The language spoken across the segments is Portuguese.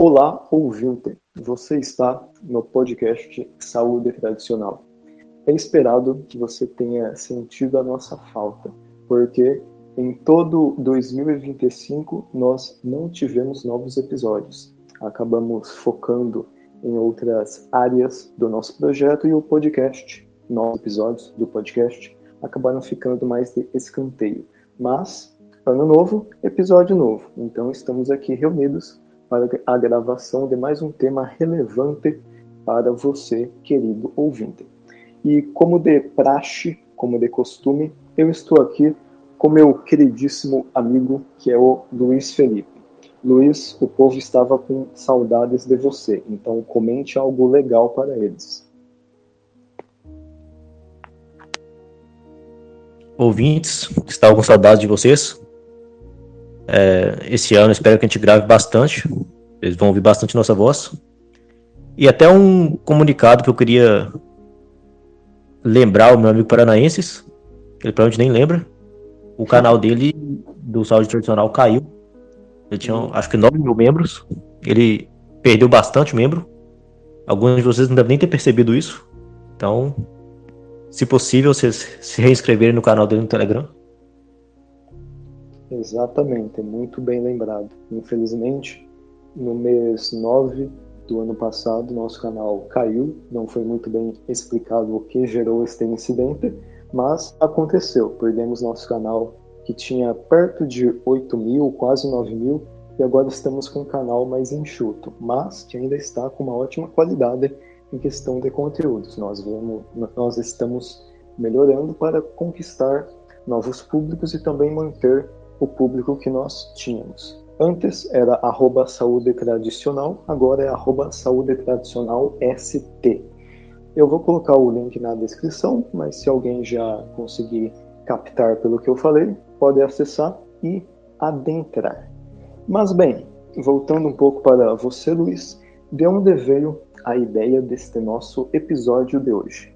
Olá, ouvinte! Você está no podcast Saúde Tradicional. É esperado que você tenha sentido a nossa falta, porque em todo 2025 nós não tivemos novos episódios. Acabamos focando em outras áreas do nosso projeto e o podcast, novos episódios do podcast, acabaram ficando mais de escanteio. Mas, ano novo, episódio novo. Então estamos aqui reunidos para a gravação de mais um tema relevante para você, querido ouvinte. E como de praxe, como de costume, eu estou aqui com meu queridíssimo amigo, que é o Luiz Felipe. Luiz, o povo estava com saudades de você, então comente algo legal para eles. Ouvintes, estava com saudade de vocês. Esse ano espero que a gente grave bastante. Eles vão ouvir bastante nossa voz. E até um comunicado que eu queria lembrar o meu amigo Paranaenses. Ele provavelmente nem lembra. O canal dele, do Saúde Tradicional, caiu. Ele tinha, acho que 9 mil membros. Ele perdeu bastante membro. Alguns de vocês não devem nem ter percebido isso. Então, se possível, vocês se reinscreverem no canal dele no Telegram. Exatamente, muito bem lembrado. Infelizmente, no mês 9 do ano passado, nosso canal caiu. Não foi muito bem explicado o que gerou este incidente, mas aconteceu. Perdemos nosso canal que tinha perto de 8 mil, quase 9 mil, e agora estamos com um canal mais enxuto, mas que ainda está com uma ótima qualidade em questão de conteúdos. Nós estamos melhorando para conquistar novos públicos e também manter o público que nós tínhamos. Antes era @saúde tradicional, agora é @saúde tradicional ST. Eu vou colocar o link na descrição, mas se alguém já conseguir captar pelo que eu falei, pode acessar e adentrar. Mas bem, voltando um pouco para você, Luiz, de onde veio a ideia deste nosso episódio de hoje?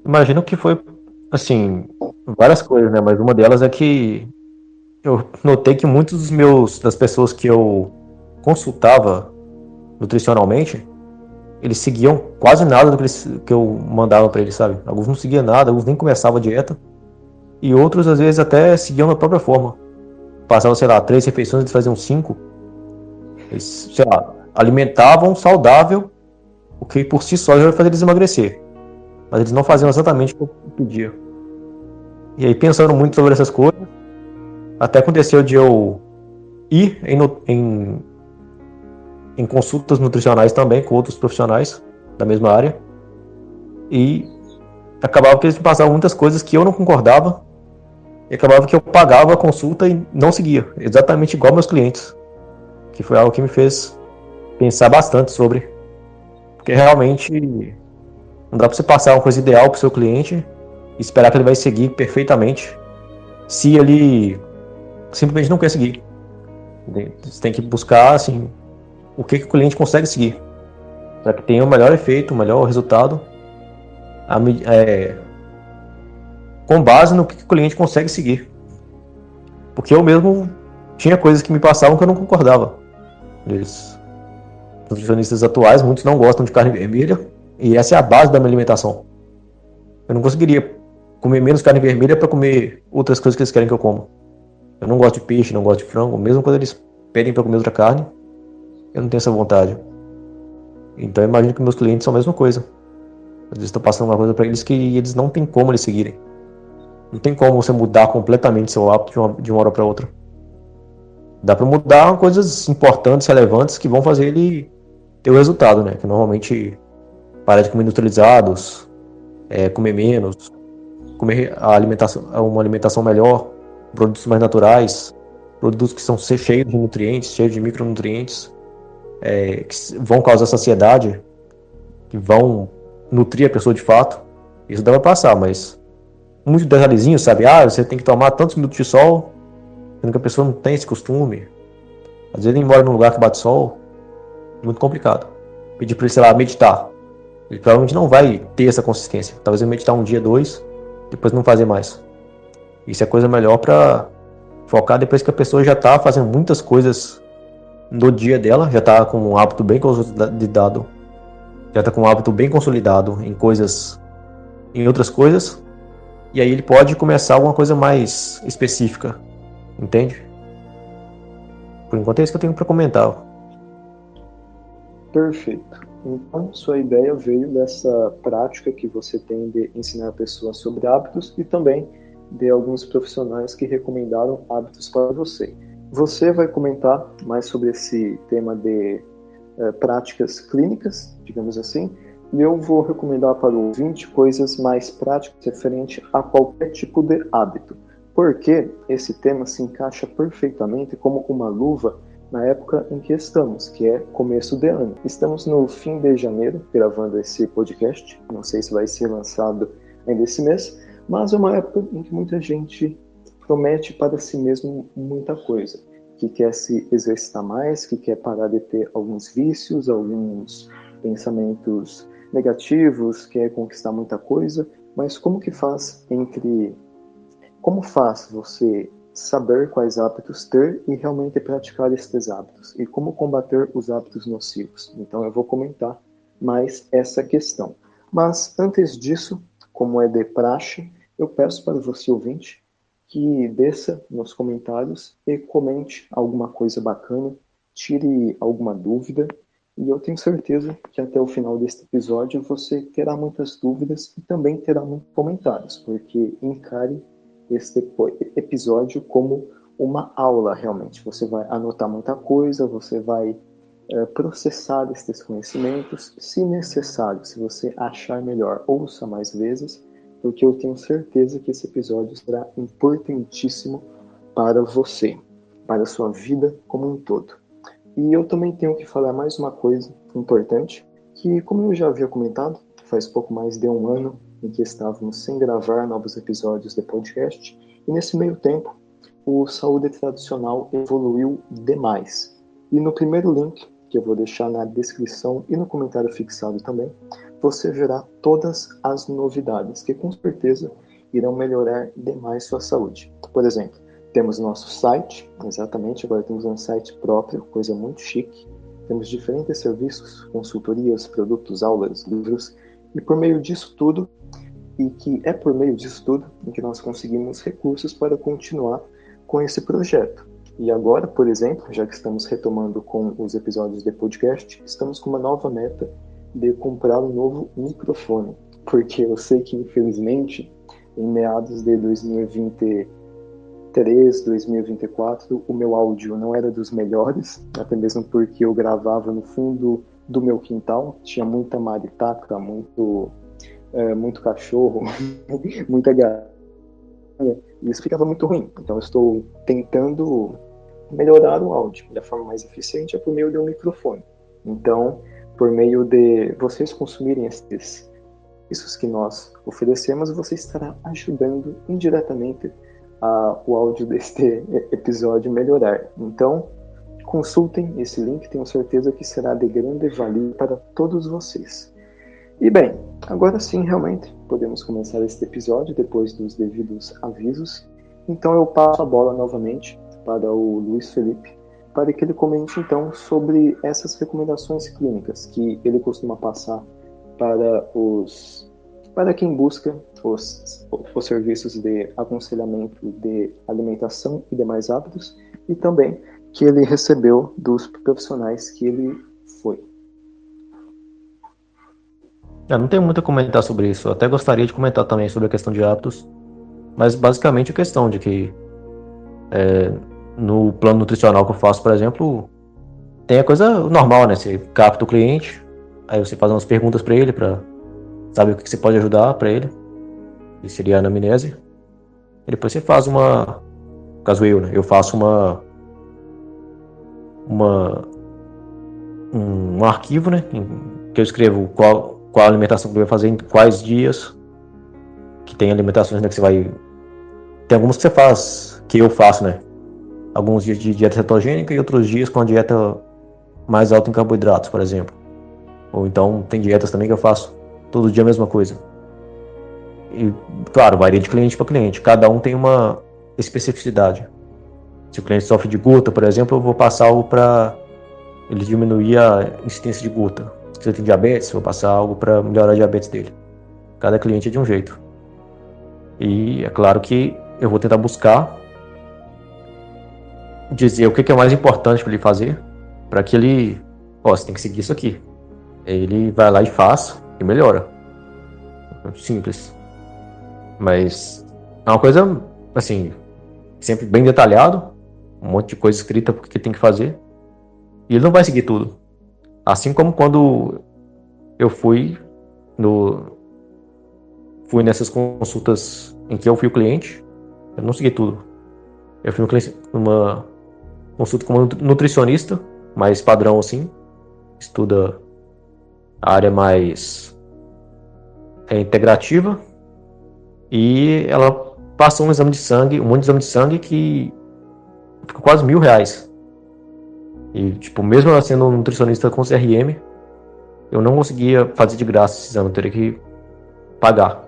Imagino que foi, assim, várias coisas, né? Mas uma delas é que eu notei que muitos das pessoas que eu consultava nutricionalmente, eles seguiam quase nada do que eu mandava para eles, sabe? Alguns não seguiam nada, alguns nem começavam a dieta, e outros, às vezes, até seguiam da própria forma. Passavam, sei lá, 3 refeições, eles faziam 5. Eles, sei lá, alimentavam saudável, o que por si só já vai fazer eles emagrecer. Mas eles não faziam exatamente o que eu pedia. E aí, pensando muito sobre essas coisas, até aconteceu de eu ir em consultas nutricionais também com outros profissionais da mesma área, e acabava que eles me passavam muitas coisas que eu não concordava, e acabava que eu pagava a consulta e não seguia, exatamente igual meus clientes, que foi algo que me fez pensar bastante sobre, porque realmente não dá para você passar uma coisa ideal para o seu cliente e esperar que ele vai seguir perfeitamente se ele simplesmente não quer seguir. Você tem que buscar, assim, o que o cliente consegue seguir para que tenha o melhor efeito, o melhor resultado, com base no que o cliente consegue seguir. Porque eu mesmo tinha coisas que me passavam que eu não concordava. Os nutricionistas atuais, muitos não gostam de carne vermelha, e essa é a base da minha alimentação. Eu não conseguiria comer menos carne vermelha para comer outras coisas que eles querem que eu coma. Eu não gosto de peixe, não gosto de frango, mesmo quando eles pedem para comer outra carne, eu não tenho essa vontade. Então eu imagino que meus clientes são a mesma coisa. Às vezes estou passando uma coisa para eles que eles não tem como eles seguirem. Não tem como você mudar completamente seu hábito de uma hora para outra. Dá para mudar coisas importantes, relevantes, que vão fazer ele ter o resultado, né? Que normalmente parar de comer industrializados, comer menos, comer uma alimentação melhor, produtos mais naturais, produtos que são cheios de nutrientes, cheios de micronutrientes, que vão causar saciedade, que vão nutrir a pessoa de fato. Isso dá pra passar, mas muitos detalhezinhos, sabe? Você tem que tomar tantos minutos de sol, sendo que a pessoa não tem esse costume. Às vezes ele mora num lugar que bate sol, é muito complicado. Pedir pra ele, sei lá, meditar. Ele provavelmente não vai ter essa consistência. Talvez ele meditar um dia, 2, depois não fazer mais. Isso é coisa melhor para focar depois que a pessoa já está fazendo muitas coisas no dia dela, já está com um hábito bem consolidado, em outras coisas, e aí ele pode começar alguma coisa mais específica, entende? Por enquanto é isso que eu tenho para comentar. Perfeito. Então, sua ideia veio dessa prática que você tem de ensinar pessoas sobre hábitos e também de alguns profissionais que recomendaram hábitos para você. Você vai comentar mais sobre esse tema de práticas clínicas, digamos assim, e eu vou recomendar para o ouvinte coisas mais práticas referente a qualquer tipo de hábito, porque esse tema se encaixa perfeitamente como uma luva na época em que estamos, que é começo de ano. Estamos no fim de janeiro, gravando esse podcast, não sei se vai ser lançado ainda esse mês, mas é uma época em que muita gente promete para si mesmo muita coisa, que quer se exercitar mais, que quer parar de ter alguns vícios, alguns pensamentos negativos, quer conquistar muita coisa, mas como faz você saber quais hábitos ter e realmente praticar estes hábitos? E como combater os hábitos nocivos? Então eu vou comentar mais essa questão. Mas antes disso, como é de praxe, eu peço para você, ouvinte, que desça nos comentários e comente alguma coisa bacana, tire alguma dúvida, e eu tenho certeza que até o final deste episódio você terá muitas dúvidas e também terá muitos comentários, porque encare este episódio como uma aula realmente. Você vai anotar muita coisa, você vai processar estes conhecimentos, se necessário, se você achar melhor, ouça mais vezes, porque eu tenho certeza que esse episódio será importantíssimo para você, para a sua vida como um todo. E eu também tenho que falar mais uma coisa importante, que como eu já havia comentado, faz pouco mais de um ano em que estávamos sem gravar novos episódios de podcast, e nesse meio tempo, o Saúde Tradicional evoluiu demais. E no primeiro link, que eu vou deixar na descrição e no comentário fixado também, você verá todas as novidades, que com certeza irão melhorar demais sua saúde. Por exemplo, temos nosso site, exatamente, agora temos um site próprio, coisa muito chique. Temos diferentes serviços, consultorias, produtos, aulas, livros, e por meio disso tudo, em que nós conseguimos recursos para continuar com esse projeto. E agora, por exemplo, já que estamos retomando com os episódios de podcast, estamos com uma nova meta de comprar um novo microfone, porque eu sei que, infelizmente, em meados de 2023, 2024, o meu áudio não era dos melhores, até mesmo porque eu gravava no fundo do meu quintal, tinha muita maritaca, muito cachorro, muita galinha, e isso ficava muito ruim. Então eu estou tentando melhorar o áudio da forma mais eficiente por meio de um microfone. Então, por meio de vocês consumirem esses serviços que nós oferecemos, você estará ajudando indiretamente o áudio deste episódio melhorar. Então, consultem esse link, tenho certeza que será de grande valia para todos vocês. E bem, agora sim, realmente, podemos começar este episódio depois dos devidos avisos. Então eu passo a bola novamente para o Luiz Felipe, para que ele comente então sobre essas recomendações clínicas que ele costuma passar para quem busca os serviços de aconselhamento de alimentação e demais hábitos, e também que ele recebeu dos profissionais que ele foi. Eu não tenho muito a comentar sobre isso. Eu até gostaria de comentar também sobre a questão de hábitos, mas basicamente a questão de que no plano nutricional que eu faço, por exemplo, tem a coisa normal, né? Você capta o cliente, aí você faz umas perguntas para ele, para saber o que você pode ajudar para ele, que seria a anamnese. E depois você faz no caso né? Eu faço um arquivo, né? Que eu escrevo qual alimentação que você vai fazer, em quais dias, que tem alimentações, né, que você vai... Tem algumas que você faz, que eu faço, né? Alguns dias de dieta cetogênica e outros dias com a dieta mais alta em carboidratos, por exemplo. Ou então tem dietas também que eu faço todo dia a mesma coisa. E, claro, varia de cliente para cliente. Cada um tem uma especificidade. Se o cliente sofre de gota, por exemplo, eu vou passar algo para ele diminuir a incidência de gota. Se ele tem diabetes, eu vou passar algo para melhorar a diabetes dele. Cada cliente é de um jeito. E é claro que eu vou tentar buscar dizer o que é mais importante para ele fazer, para que ele, você tem que seguir isso aqui. Ele vai lá e faz e melhora. Simples. Mas é uma coisa, assim, sempre bem detalhado, um monte de coisa escrita porque que tem que fazer. E ele não vai seguir tudo. Assim como quando eu fui nessas consultas em que eu fui o cliente, eu não segui tudo. Eu fui numa consulta como nutricionista, mais padrão assim, estuda a área mais integrativa, e ela passou um exame de sangue, um monte de exame de sangue que ficou quase R$1.000. E tipo, mesmo ela sendo um nutricionista com CRM, eu não conseguia fazer de graça esse exame, eu teria que pagar.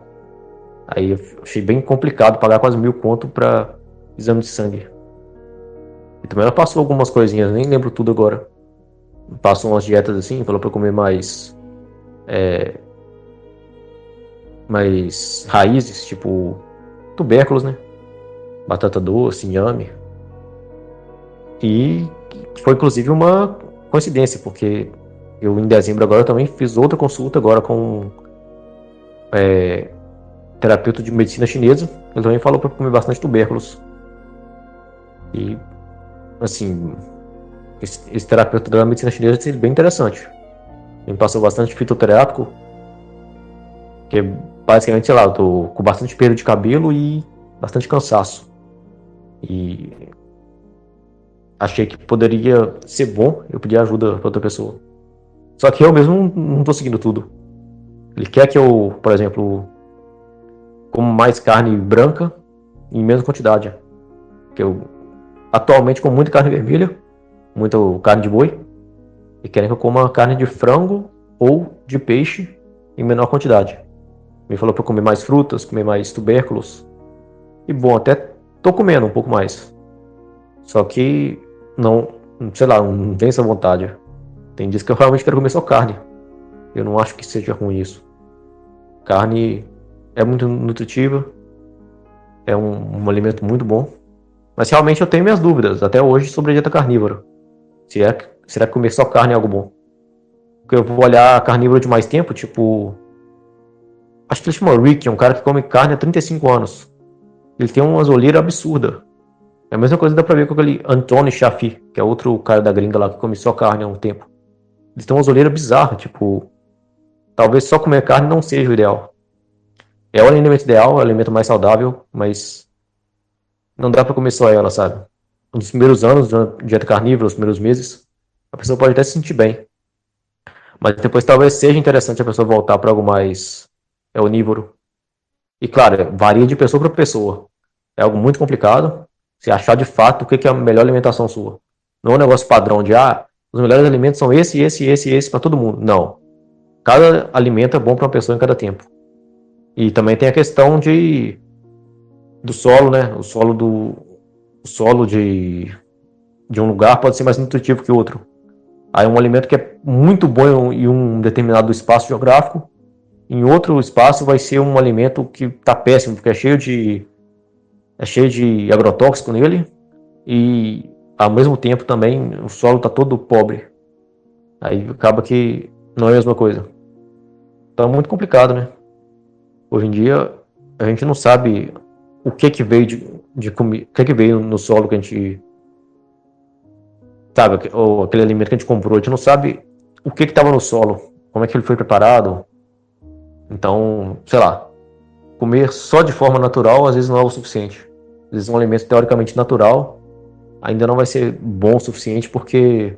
Aí eu achei bem complicado pagar quase R$1.000 para exame de sangue. E também ela passou algumas coisinhas, nem lembro tudo agora. Passou umas dietas assim, falou para eu comer mais raízes, tipo tubérculos, né? Batata doce, inhame. E foi inclusive uma coincidência, porque eu em dezembro agora também fiz outra consulta agora com terapeuta de medicina chinesa. Ele também falou para comer bastante tubérculos. E assim, esse terapeuta da medicina chinesa é bem interessante. Ele me passou bastante fitoterápico, que é basicamente, sei lá, eu tô com bastante perda de cabelo e bastante cansaço. E achei que poderia ser bom eu pedir ajuda para outra pessoa. Só que eu mesmo não tô seguindo tudo. Ele quer que eu, por exemplo, como mais carne branca em menos quantidade. Que eu atualmente como muita carne vermelha, muita carne de boi, e querem que eu coma carne de frango ou de peixe em menor quantidade. Me falou para comer mais frutas, comer mais tubérculos. E bom, até tô comendo um pouco mais. Só que não, sei lá, não tem essa vontade. Tem dias que eu realmente quero comer só carne. Eu não acho que seja ruim isso. Carne é muito nutritiva, é um alimento muito bom. Mas realmente eu tenho minhas dúvidas até hoje sobre a dieta carnívora. Será que comer só carne é algo bom? Porque eu vou olhar carnívoro de mais tempo, tipo, acho que ele chama Rick, é um cara que come carne há 35 anos. Ele tem uma olheiras absurda. É a mesma coisa que dá pra ver com aquele Anthony Chaffee, que é outro cara da gringa lá que come só carne há um tempo. Eles têm umas olheiras bizarras, tipo, talvez só comer carne não seja o ideal. É o alimento ideal, é o alimento mais saudável, mas não dá pra comer só ela, sabe? Nos primeiros anos da dieta carnívora, os primeiros meses, a pessoa pode até se sentir bem. Mas depois talvez seja interessante a pessoa voltar para algo mais onívoro. E claro, varia de pessoa para pessoa. É algo muito complicado se achar de fato o que é a melhor alimentação sua. Não é um negócio padrão de, os melhores alimentos são esse para todo mundo. Não. Cada alimento é bom para uma pessoa em cada tempo. E também tem a questão do solo, né? O solo de um lugar pode ser mais nutritivo que outro. Aí um alimento que é muito bom em um determinado espaço geográfico, em outro espaço vai ser um alimento que está péssimo, porque é cheio de agrotóxico nele, e ao mesmo tempo também o solo está todo pobre. Aí acaba que não é a mesma coisa. Então é muito complicado, né? Hoje em dia a gente não sabe o que veio de comer, o que veio no solo que a gente sabe, ou aquele alimento que a gente comprou, a gente não sabe o que estava no solo, como é que ele foi preparado. Então, sei lá, comer só de forma natural às vezes não é o suficiente. Às vezes um alimento teoricamente natural ainda não vai ser bom o suficiente porque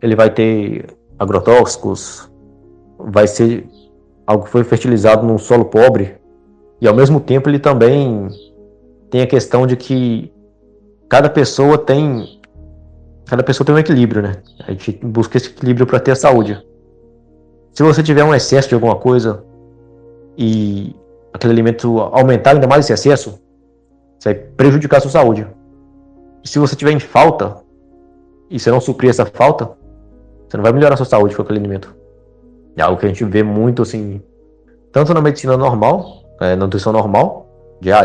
ele vai ter agrotóxicos, vai ser algo que foi fertilizado num solo pobre, e ao mesmo tempo ele também tem a questão de que cada pessoa tem um equilíbrio, né? A gente busca esse equilíbrio para ter a saúde. Se você tiver um excesso de alguma coisa e aquele alimento aumentar ainda mais esse excesso, você vai prejudicar a sua saúde. se você tiver em falta e você não suprir essa falta, você não vai melhorar a sua saúde com aquele alimento. É algo que a gente vê muito, assim, tanto na medicina normal, na nutrição normal,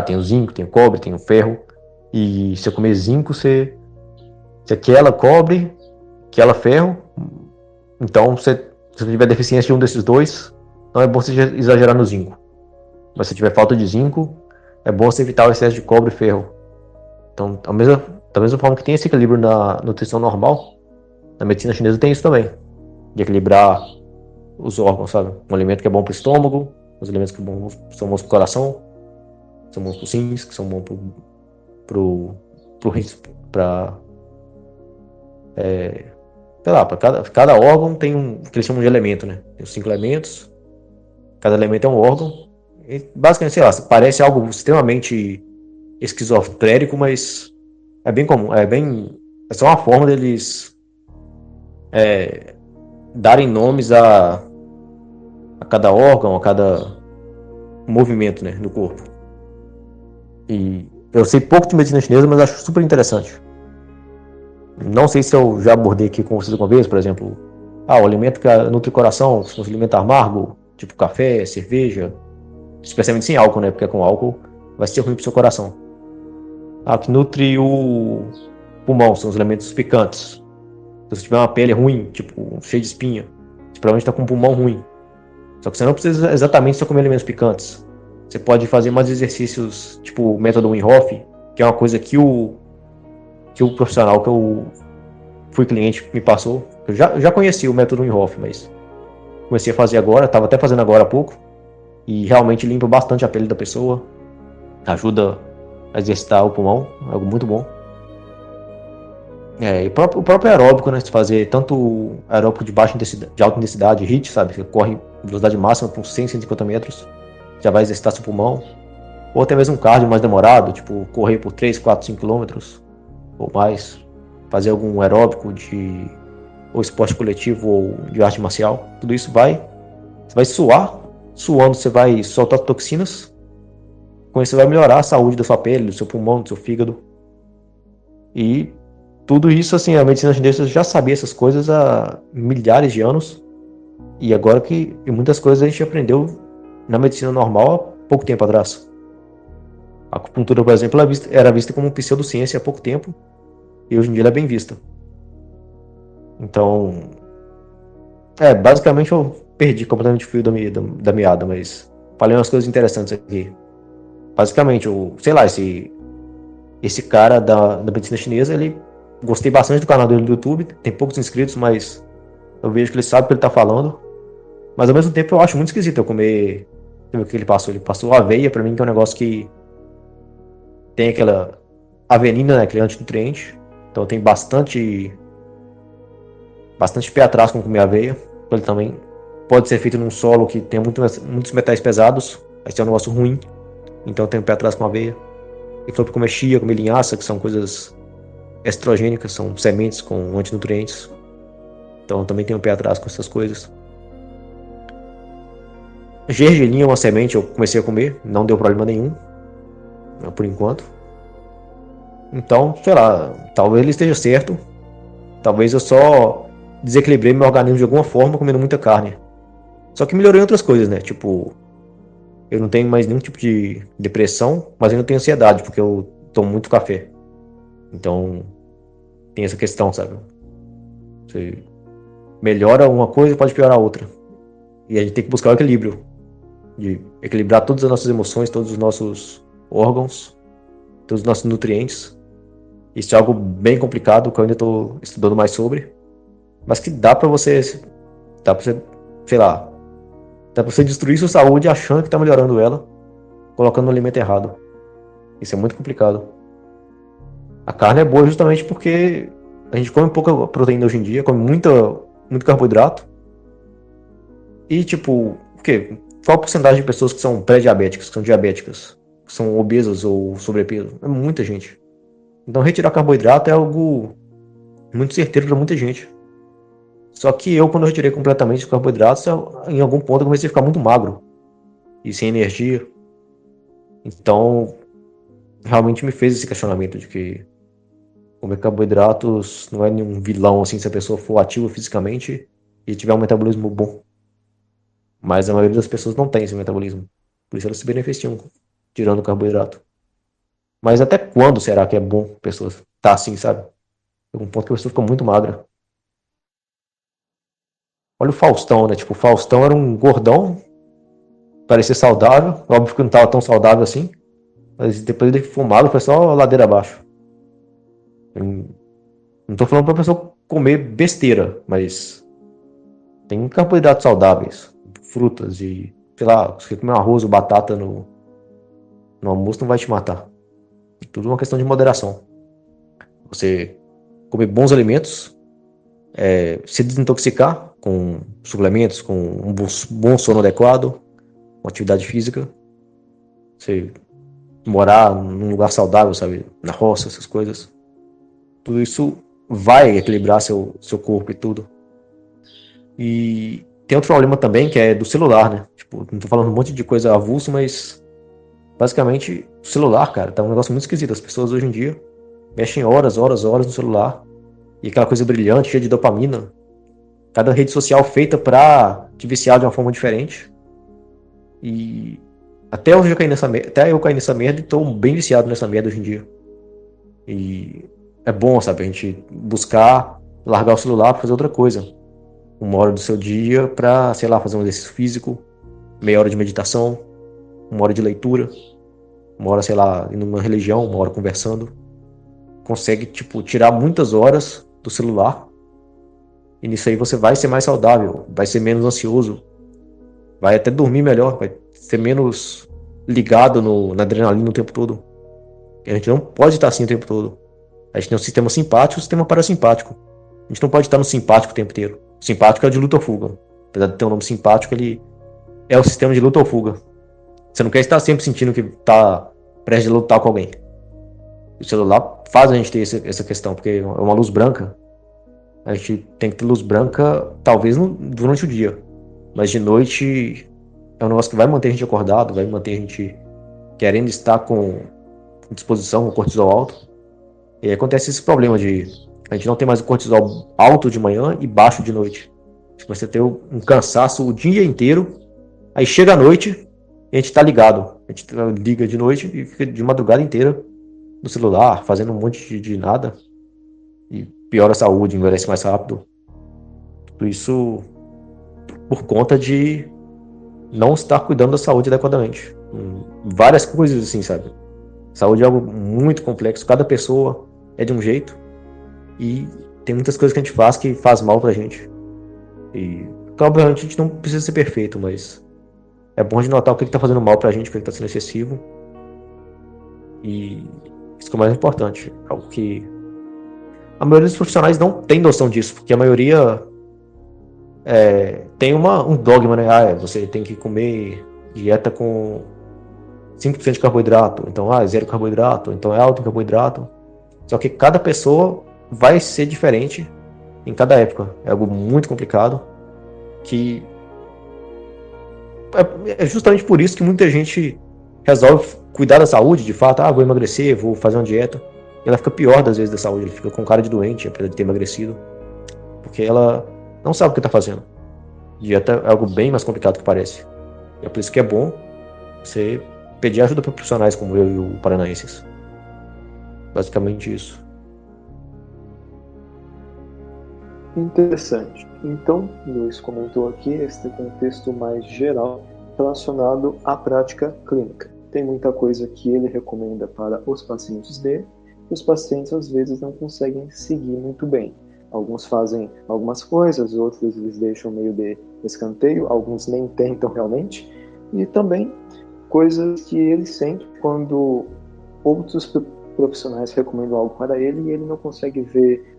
tem o zinco, tem o cobre, tem o ferro, e se você comer zinco, você quela cobre, quela ferro, então se você tiver deficiência de um desses dois, não é bom você exagerar no zinco. Mas se tiver falta de zinco, é bom você evitar o excesso de cobre e ferro. Então, da mesma forma que tem esse equilíbrio na nutrição normal, na medicina chinesa tem isso também, de equilibrar os órgãos, sabe? Um alimento que é bom para o estômago, os alimentos que são bons para o coração, são bons para os rins, que são bons para rins, sei lá, para cada órgão tem que eles chamam de elemento, né? Tem os 5 elementos, cada elemento é um órgão, e basicamente, sei lá, parece algo extremamente esquizofrênico, mas é bem comum, é só uma forma deles darem nomes a cada órgão, a cada movimento, né, do corpo. E eu sei pouco de medicina chinesa, mas acho super interessante. Não sei se eu já abordei aqui com vocês alguma vez, por exemplo, o alimento que nutre o coração, se fosse alimento amargo, tipo café, cerveja, especialmente sem álcool, né, porque com álcool vai ser ruim pro seu coração. Que nutre o pulmão, são os elementos picantes. Se você tiver uma pele ruim, tipo, cheia de espinha, você provavelmente está com um pulmão ruim. Só que você não precisa exatamente só comer alimentos picantes. Você pode fazer mais exercícios, tipo o método Wim Hof, que é uma coisa que o profissional que eu fui cliente me passou. Eu já conheci o método Wim Hof, mas comecei a fazer agora, estava até fazendo agora há pouco, e realmente limpa bastante a pele da pessoa, ajuda a exercitar o pulmão, é algo muito bom. E o próprio aeróbico, né? Se fazer tanto aeróbico de alta intensidade, HIIT, sabe? Você corre velocidade máxima por 100, 150 metros, já vai exercitar seu pulmão. Ou até mesmo um cardio mais demorado, tipo correr por 3, 4, 5 quilômetros ou mais. Fazer algum aeróbico ou esporte coletivo ou de arte marcial. Tudo isso você vai suar. Suando você vai soltar toxinas. Com isso você vai melhorar a saúde da sua pele, do seu pulmão, do seu fígado. E tudo isso, assim, a medicina chinesa já sabia essas coisas há milhares de anos. E agora e muitas coisas a gente aprendeu na medicina normal há pouco tempo atrás. A acupuntura, por exemplo, era vista como pseudociência há pouco tempo. E hoje em dia ela é bem vista. Então, basicamente eu perdi completamente o fio da meada, mas falei umas coisas interessantes aqui. Basicamente, sei lá, esse cara da medicina chinesa, gostei bastante do canal dele do YouTube, tem poucos inscritos, mas eu vejo que ele sabe o que ele tá falando. Mas ao mesmo tempo eu acho muito esquisito eu comer o que ele passou. Ele passou aveia pra mim, que é um negócio que tem aquela avenina, né, aquele antinutriente. Então tem bastante pé atrás com comer aveia. Ele também pode ser feito num solo que tem muitos metais pesados, vai ser um negócio ruim. Então tem um pé atrás com aveia. Ele falou pra comer chia, comer linhaça, que são coisas estrogênicas, são sementes com antinutrientes. Então também tem um pé atrás com essas coisas. Gergelim é uma semente, eu comecei a comer, não deu problema nenhum, por enquanto. Então, sei lá, talvez ele esteja certo. Talvez eu só desequilibrei meu organismo de alguma forma comendo muita carne. Só que melhorei outras coisas, né? Tipo, eu não tenho mais nenhum tipo de depressão, mas eu não tenho ansiedade, porque eu tomo muito café. Então, tem essa questão, sabe? Você melhora uma coisa e pode piorar outra. E a gente tem que buscar o equilíbrio. De equilibrar todas as nossas emoções, todos os nossos órgãos, todos os nossos nutrientes. Isso é algo bem complicado, que eu ainda estou estudando mais sobre. Mas que dá pra você, sei lá, dá pra você destruir sua saúde achando que tá melhorando ela, colocando no alimento errado. Isso é muito complicado. A carne é boa justamente porque a gente come pouca proteína hoje em dia, come muito carboidrato. E tipo, qual a porcentagem de pessoas que são pré-diabéticas, que são diabéticas, que são obesas ou sobrepeso? É muita gente. Então retirar carboidrato é algo muito certeiro para muita gente. Só que quando eu retirei completamente os carboidratos, em algum ponto eu comecei a ficar muito magro e sem energia. Então realmente me fez esse questionamento de que Comer carboidratos não é nenhum vilão, assim, se a pessoa for ativa fisicamente e tiver um metabolismo bom. Mas a maioria das pessoas não tem esse metabolismo. Por isso elas se beneficiam tirando o carboidrato. Mas até quando será que é bom a pessoa tá assim, sabe? Tem um ponto que a pessoa fica muito magra. Olha o Faustão, né? Tipo, o Faustão era um gordão, parecia saudável. Óbvio que não tava tão saudável assim. Mas depois ele fumado, foi só ladeira abaixo. Não tô falando pra pessoa comer besteira, mas tem carboidratos saudáveis, frutas e, sei lá, se você comer um arroz ou batata no almoço não vai te matar. É tudo uma questão de moderação. Você comer bons alimentos, se desintoxicar com suplementos, com um bom sono adequado, uma atividade física, você morar num lugar saudável, sabe, na roça, essas coisas. Tudo isso vai equilibrar seu corpo e tudo. E tem outro problema também, que é do celular, né? Tipo, não tô falando um monte de coisa avulsa, mas basicamente o celular, cara, tá um negócio muito esquisito. As pessoas hoje em dia mexem horas, horas, horas no celular. E aquela coisa brilhante, cheia de dopamina. Cada rede social feita pra te viciar de uma forma diferente. E até eu caí nessa merda e tô bem viciado nessa merda hoje em dia. E é bom, sabe, a gente buscar largar o celular pra fazer outra coisa. 1 hora do seu dia pra, sei lá, fazer um exercício físico, meia hora de meditação, 1 hora de leitura, 1 hora, sei lá, indo numa religião, 1 hora conversando. Consegue, tipo, tirar muitas horas do celular. E nisso aí você vai ser mais saudável, vai ser menos ansioso, vai até dormir melhor, vai ser menos ligado na adrenalina o tempo todo. A gente não pode estar assim o tempo todo. A gente tem um sistema simpático e um sistema parasimpático. A gente não pode estar no simpático o tempo inteiro. O simpático é o de luta ou fuga. Apesar de ter um nome simpático, ele é o sistema de luta ou fuga. Você não quer estar sempre sentindo que está prestes a lutar com alguém. O celular faz a gente ter essa questão, porque é uma luz branca. A gente tem que ter luz branca, talvez durante o dia. Mas de noite é um negócio que vai manter a gente acordado, vai manter a gente querendo estar com disposição, com cortisol alto. E aí acontece esse problema de a gente não ter mais o cortisol alto de manhã e baixo de noite. Você ter um cansaço o dia inteiro, aí chega a noite e a gente tá ligado. A gente liga de noite e fica de madrugada inteira no celular, fazendo um monte de nada. E piora a saúde, envelhece mais rápido. Tudo isso por conta de não estar cuidando da saúde adequadamente. Várias coisas assim, sabe? Saúde é algo muito complexo. Cada pessoa é de um jeito. E tem muitas coisas que a gente faz que faz mal pra gente. E, obviamente, a gente não precisa ser perfeito, mas é bom de notar o que tá fazendo mal pra gente, o que tá sendo excessivo. E isso que é o mais importante. Algo que a maioria dos profissionais não tem noção disso, porque a maioria tem um dogma, né? Você tem que comer dieta com 5% de carboidrato, então zero carboidrato, então é alto em carboidrato. Só que cada pessoa vai ser diferente em cada época. É algo muito complicado, que é justamente por isso que muita gente resolve cuidar da saúde, de fato, vou emagrecer, vou fazer uma dieta. E ela fica pior das vezes da saúde, ela fica com cara de doente, apesar de ter emagrecido. Porque ela não sabe o que está fazendo. Dieta é algo bem mais complicado que parece. E é por isso que é bom você pedir ajuda para profissionais como eu e o Paranaenses. Basicamente isso. Interessante. Então, Luiz comentou aqui este contexto mais geral relacionado à prática clínica. Tem muita coisa que ele recomenda para os pacientes dele, e os pacientes às vezes não conseguem seguir muito bem. Alguns fazem algumas coisas, outros eles deixam meio de escanteio, alguns nem tentam realmente, e também coisas que ele sente quando outros profissionais recomendam algo para ele e ele não consegue ver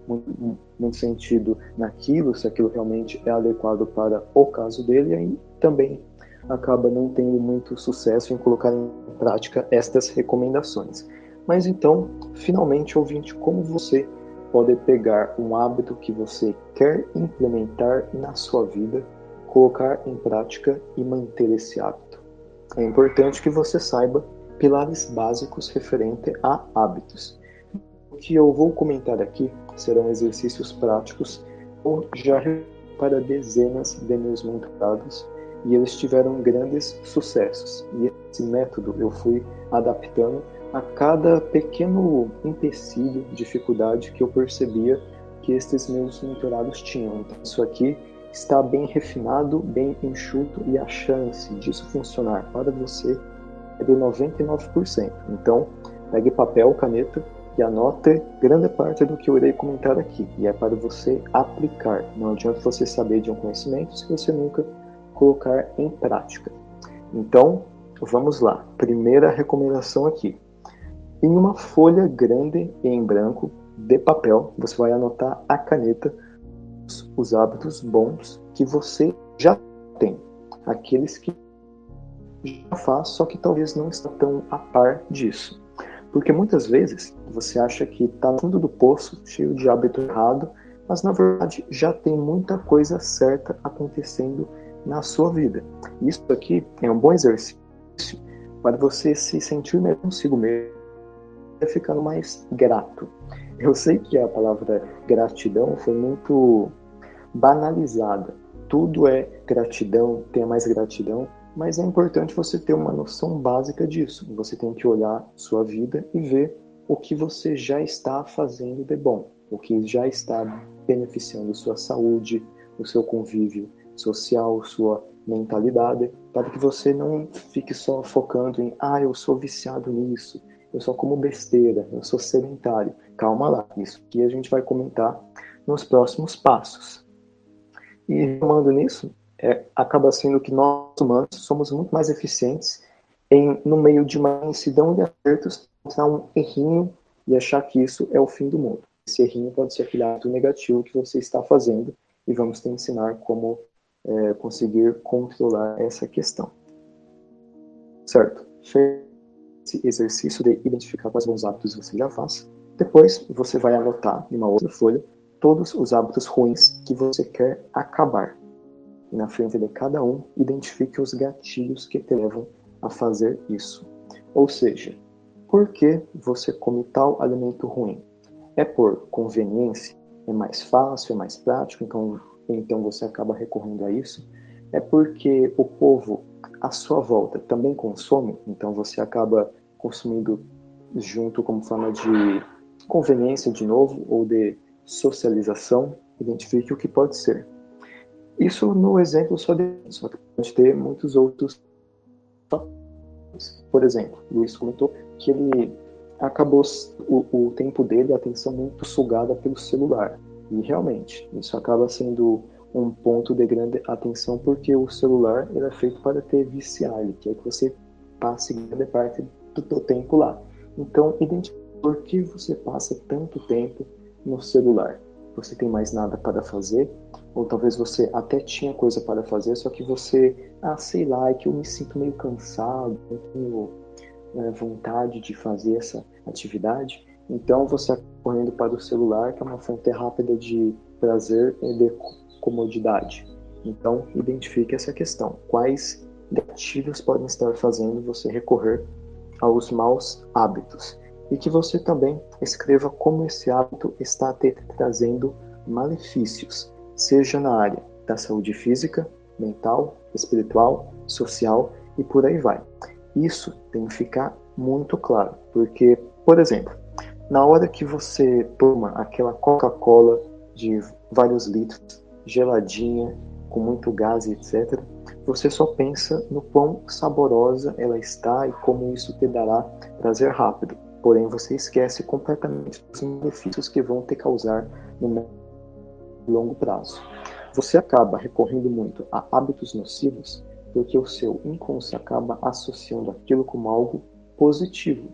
muito sentido naquilo, se aquilo realmente é adequado para o caso dele, e aí também acaba não tendo muito sucesso em colocar em prática estas recomendações. Mas então, finalmente, ouvinte, como você pode pegar um hábito que você quer implementar na sua vida, colocar em prática e manter esse hábito? É importante que você saiba pilares básicos referente a hábitos. O que eu vou comentar aqui serão exercícios práticos ou já para dezenas de meus mentorados, e eles tiveram grandes sucessos. E esse método eu fui adaptando a cada pequeno empecilho, dificuldade que eu percebia que estes meus mentorados tinham. Então, isso aqui está bem refinado, bem enxuto, e a chance disso funcionar para você é de 99%. Então, pegue papel, caneta e anote grande parte do que eu irei comentar aqui. E é para você aplicar. Não adianta você saber de um conhecimento se você nunca colocar em prática. Então, vamos lá. Primeira recomendação aqui. Em uma folha grande e em branco de papel, você vai anotar a caneta os hábitos bons que você já tem. Aqueles que já faz, só que talvez não está tão a par disso. Porque muitas vezes você acha que está no fundo do poço, cheio de hábito errado, mas na verdade já tem muita coisa certa acontecendo na sua vida. Isso aqui é um bom exercício para você se sentir melhor consigo mesmo, ficando mais grato. Eu sei que a palavra gratidão foi muito banalizada. Tudo é gratidão, tenha mais gratidão, mas é importante você ter uma noção básica disso. Você tem que olhar sua vida e ver o que você já está fazendo de bom, o que já está beneficiando sua saúde, o seu convívio social, sua mentalidade, para que você não fique só focando em eu sou viciado nisso, eu só como besteira, eu sou sedentário. Calma lá, isso que a gente vai comentar nos próximos passos. E tomando nisso, acaba sendo que nós humanos somos muito mais eficientes no meio de uma imensidão de acertos, encontrar um errinho e achar que isso é o fim do mundo. Esse errinho pode ser aquele ato negativo que você está fazendo, e vamos te ensinar como conseguir controlar essa questão. Certo? Fez esse exercício de identificar quais bons hábitos você já faz. Depois você vai anotar em uma outra folha todos os hábitos ruins que você quer acabar. E na frente de cada um, identifique os gatilhos que te levam a fazer isso. Ou seja, por que você come tal alimento ruim? É por conveniência? É mais fácil, é mais prático, então você acaba recorrendo a isso? É porque o povo à sua volta também consome, então você acaba consumindo junto como forma de conveniência de novo, ou de socialização? Identifique o que pode ser. Isso no exemplo só que pode ter muitos outros fatores. Por exemplo, o Luiz comentou que ele acabou o tempo dele, a atenção muito sugada pelo celular. E realmente, isso acaba sendo um ponto de grande atenção, porque o celular ele é feito para te viciar, ele quer que você passe grande parte do teu tempo lá. Então, identifique por que você passa tanto tempo no celular. Você tem mais nada para fazer? Ou talvez você até tinha coisa para fazer, só que você, sei lá, é que eu me sinto meio cansado, não tenho vontade de fazer essa atividade. Então você está correndo para o celular, que é uma fonte rápida de prazer e de comodidade. Então identifique essa questão. Quais gatilhos podem estar fazendo você recorrer aos maus hábitos? E que você também escreva como esse hábito está te trazendo malefícios, seja na área da saúde física, mental, espiritual, social e por aí vai. Isso tem que ficar muito claro, porque, por exemplo, na hora que você toma aquela Coca-Cola de vários litros, geladinha, com muito gás, etc., você só pensa no quão saborosa ela está e como isso te dará prazer rápido. Porém, você esquece completamente os benefícios que vão te causar no longo prazo. Você acaba recorrendo muito a hábitos nocivos porque o seu inconsciente acaba associando aquilo como algo positivo.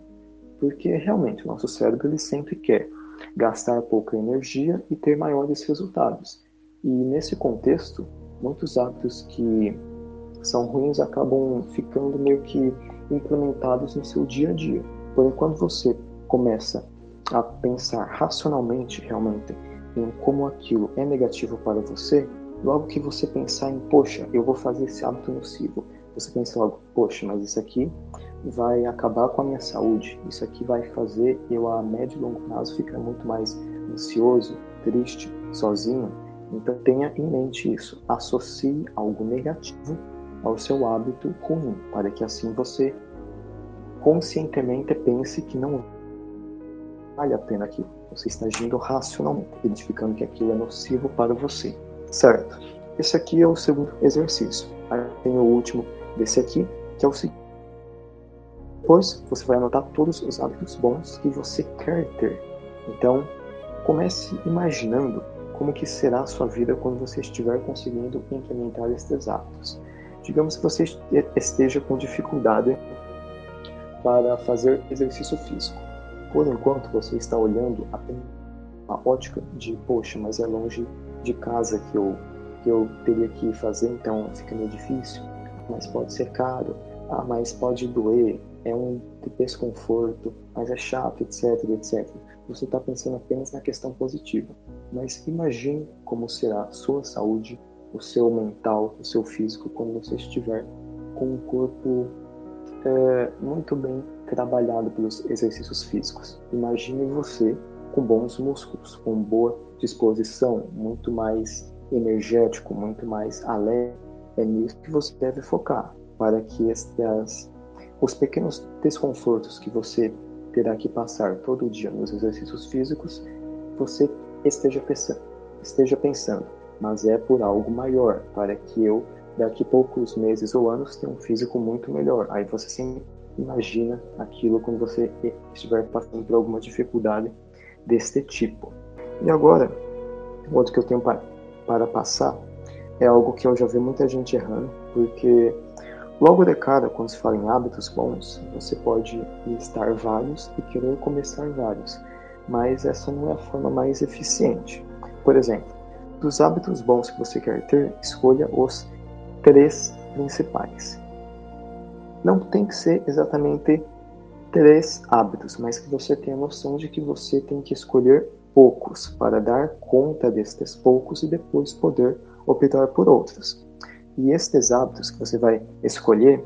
Porque realmente o nosso cérebro ele sempre quer gastar pouca energia e ter maiores resultados. E nesse contexto, muitos hábitos que são ruins acabam ficando meio que implementados no seu dia a dia. Porém, quando você começa a pensar racionalmente realmente em como aquilo é negativo para você, logo que você pensar em, poxa, eu vou fazer esse hábito nocivo, você pensa logo, poxa, mas isso aqui vai acabar com a minha saúde. Isso aqui vai fazer eu, a médio e longo prazo, ficar muito mais ansioso, triste, sozinho. Então tenha em mente isso. Associe algo negativo ao seu hábito ruim, para que assim você conscientemente pense que não vale a pena aquilo. Você está agindo racionalmente, identificando que aquilo é nocivo para você. Certo? Esse aqui é o segundo exercício. Aí tem o último desse aqui, que é o seguinte. Depois você vai anotar todos os hábitos bons que você quer ter. Então, comece imaginando como que será a sua vida quando você estiver conseguindo implementar estes hábitos. Digamos que você esteja com dificuldade para fazer exercício físico. Por enquanto, você está olhando apenas a ótica de, poxa, mas é longe de casa que eu teria que fazer, então fica meio difícil. Mas pode ser caro, mas pode doer, é um desconforto, mas é chato, etc, etc. Você está pensando apenas na questão positiva. Mas imagine como será a sua saúde, o seu mental, o seu físico, quando você estiver com um corpo muito bem trabalhado pelos exercícios físicos. Imagine você com bons músculos, com boa disposição, muito mais energético, muito mais alegre. É nisso que você deve focar, para que os pequenos desconfortos que você terá que passar todo dia nos exercícios físicos, você esteja pensando, mas é por algo maior, para que eu, daqui a poucos meses ou anos, tenha um físico muito melhor. Aí você sempre imagina aquilo quando você estiver passando por alguma dificuldade deste tipo. E agora, o outro que eu tenho para passar é algo que eu já vi muita gente errando, porque logo de cara, quando se fala em hábitos bons, você pode listar vários e querer começar vários, mas essa não é a forma mais eficiente. Por exemplo, dos hábitos bons que você quer ter, escolha os 3 principais. Não tem que ser exatamente 3 hábitos, mas que você tenha noção de que você tem que escolher poucos para dar conta destes poucos e depois poder optar por outros. E estes hábitos que você vai escolher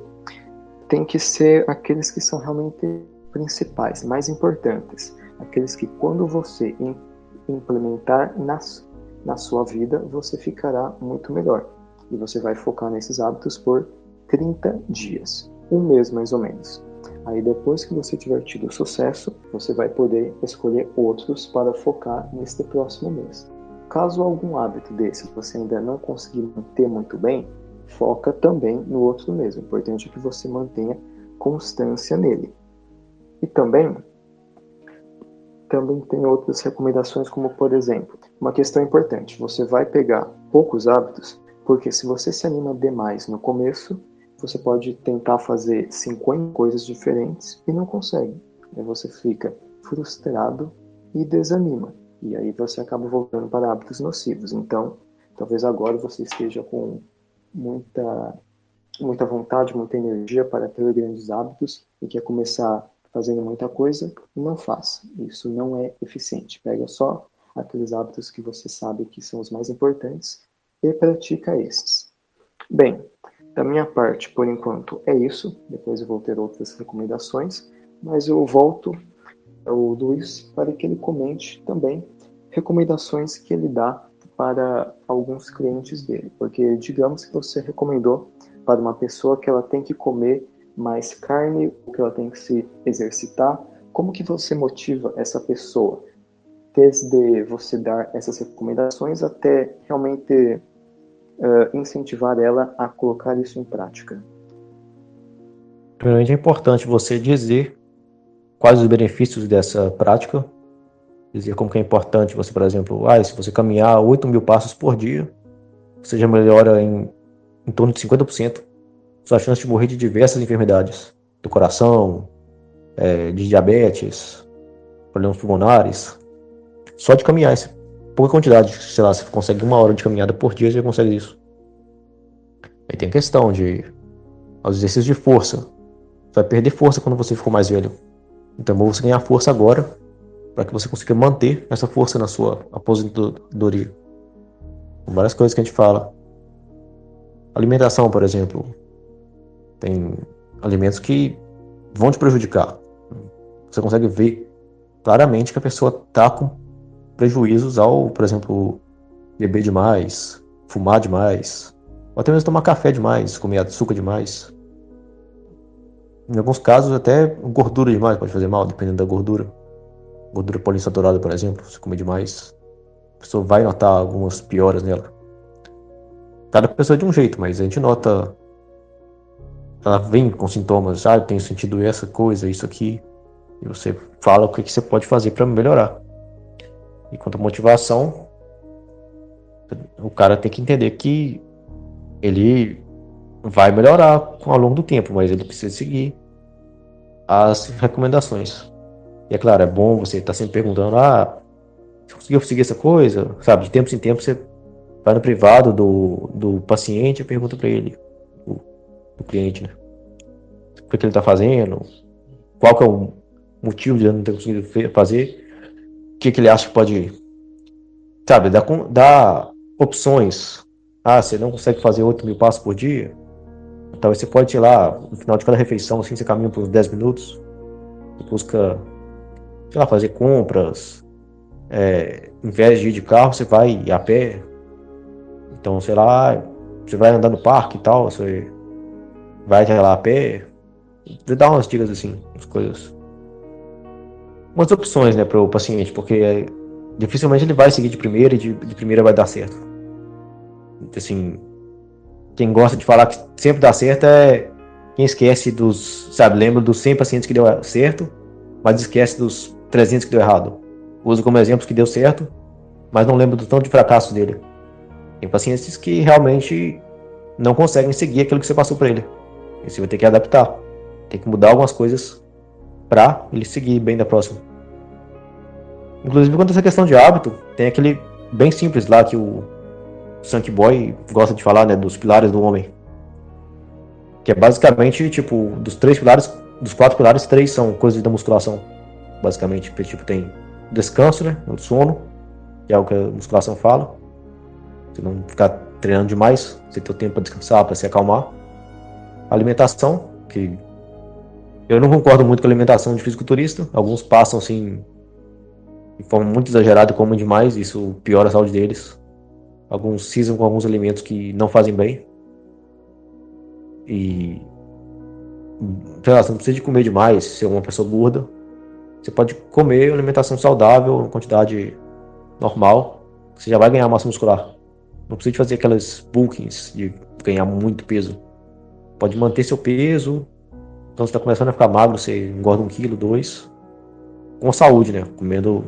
tem que ser aqueles que são realmente principais, mais importantes. Aqueles que quando você implementar na sua vida, você ficará muito melhor. E você vai focar nesses hábitos por 30 dias, um mês mais ou menos. Aí depois que você tiver tido sucesso, você vai poder escolher outros para focar neste próximo mês. Caso algum hábito desse você ainda não conseguir manter muito bem, foca também no outro mês. O importante é que você mantenha constância nele. E também tem outras recomendações, como por exemplo, uma questão importante, você vai pegar poucos hábitos, porque se você se anima demais no começo, você pode tentar fazer 50 coisas diferentes e não consegue. Aí você fica frustrado e desanima. E aí você acaba voltando para hábitos nocivos. Então, talvez agora você esteja com muita vontade, muita energia para ter grandes hábitos e quer começar fazendo muita coisa, não faça. Isso não é eficiente. Pega só aqueles hábitos que você sabe que são os mais importantes e pratica esses. Bem, da minha parte, por enquanto, é isso. Depois eu vou ter outras recomendações, mas eu volto ao Luiz para que ele comente também recomendações que ele dá para alguns clientes dele. Porque digamos que você recomendou para uma pessoa que ela tem que comer mais carne, ou que ela tem que se exercitar. Como que você motiva essa pessoa? Desde você dar essas recomendações até realmente incentivar ela a colocar isso em prática. Primeiramente é importante você dizer quais os benefícios dessa prática, dizer como que é importante você, por exemplo, se você caminhar 8.000 passos por dia, você já melhora em torno de 50% sua chance de morrer de diversas enfermidades, do coração, de diabetes, problemas pulmonares, só de caminhar, pouca quantidade, sei lá, você consegue 1 hora de caminhada por dia, você consegue isso. Aí tem a questão de os exercícios de força, você vai perder força quando você for mais velho, então você ganhar força agora, para que você consiga manter essa força na sua aposentadoria. Várias coisas que a gente fala. Alimentação, por exemplo. Tem alimentos que vão te prejudicar. Você consegue ver claramente que a pessoa está com prejuízos ao, por exemplo, beber demais, fumar demais, ou até mesmo tomar café demais, comer açúcar demais. Em alguns casos, até gordura demais pode fazer mal, dependendo da gordura. Gordura poliinsaturada, por exemplo, se comer demais, a pessoa vai notar algumas pioras nela. Cada pessoa é de um jeito, mas a gente nota. Ela vem com sintomas, eu tenho sentido essa coisa, isso aqui, e você fala o que você pode fazer para melhorar. E quanto à motivação, o cara tem que entender que ele vai melhorar ao longo do tempo, mas ele precisa seguir as recomendações. E é claro, é bom você estar sempre perguntando, você conseguiu seguir essa coisa? Sabe, de tempos em tempos você vai no privado do paciente e pergunta para ele, do cliente, né? O que ele está fazendo, qual que é o motivo de ele não ter conseguido fazer, o que ele acha que pode, sabe, dar opções. Você não consegue fazer 8.000 passos por dia? Talvez você pode ir lá, no final de cada refeição, assim, você caminha por uns 10 minutos, busca, sei lá, fazer compras, em vez de ir de carro, você vai a pé. Então, sei lá, você vai andar no parque e tal, você vai até lá a pé. Você dá umas dicas assim, umas coisas. Umas opções, né, para o paciente, porque dificilmente ele vai seguir de primeira e de primeira vai dar certo. Assim, quem gosta de falar que sempre dá certo é quem esquece lembra dos 100 pacientes que deu certo, mas esquece dos 300 que deu errado. Usa como exemplo que deu certo, mas não lembra do tanto de fracasso dele. Tem pacientes que realmente não conseguem seguir aquilo que você passou para ele. E você vai ter que adaptar. Tem que mudar algumas coisas para ele seguir bem da próxima. Inclusive, quanto a essa questão de hábito, tem aquele bem simples lá que o Sank Boy gosta de falar, né, dos pilares do homem. Que é basicamente, tipo, dos 4 pilares, 3 são coisas da musculação. Basicamente, porque, tipo, tem descanso, né, o sono, que é o que a musculação fala. Você não ficar treinando demais, você ter o tempo para descansar, para se acalmar. Alimentação, que eu não concordo muito com a alimentação de fisiculturista. Alguns passam assim de forma muito exagerada e comem demais, isso piora a saúde deles. Alguns cisam com alguns alimentos que não fazem bem. E sei lá, você não precisa de comer demais, ser uma pessoa gorda. Você pode comer alimentação saudável, uma quantidade normal, você já vai ganhar massa muscular. Não precisa de fazer aquelas bulkings de ganhar muito peso. Pode manter seu peso. Então você está começando a ficar magro, você engorda 1 quilo, 2. Com saúde, né? Comendo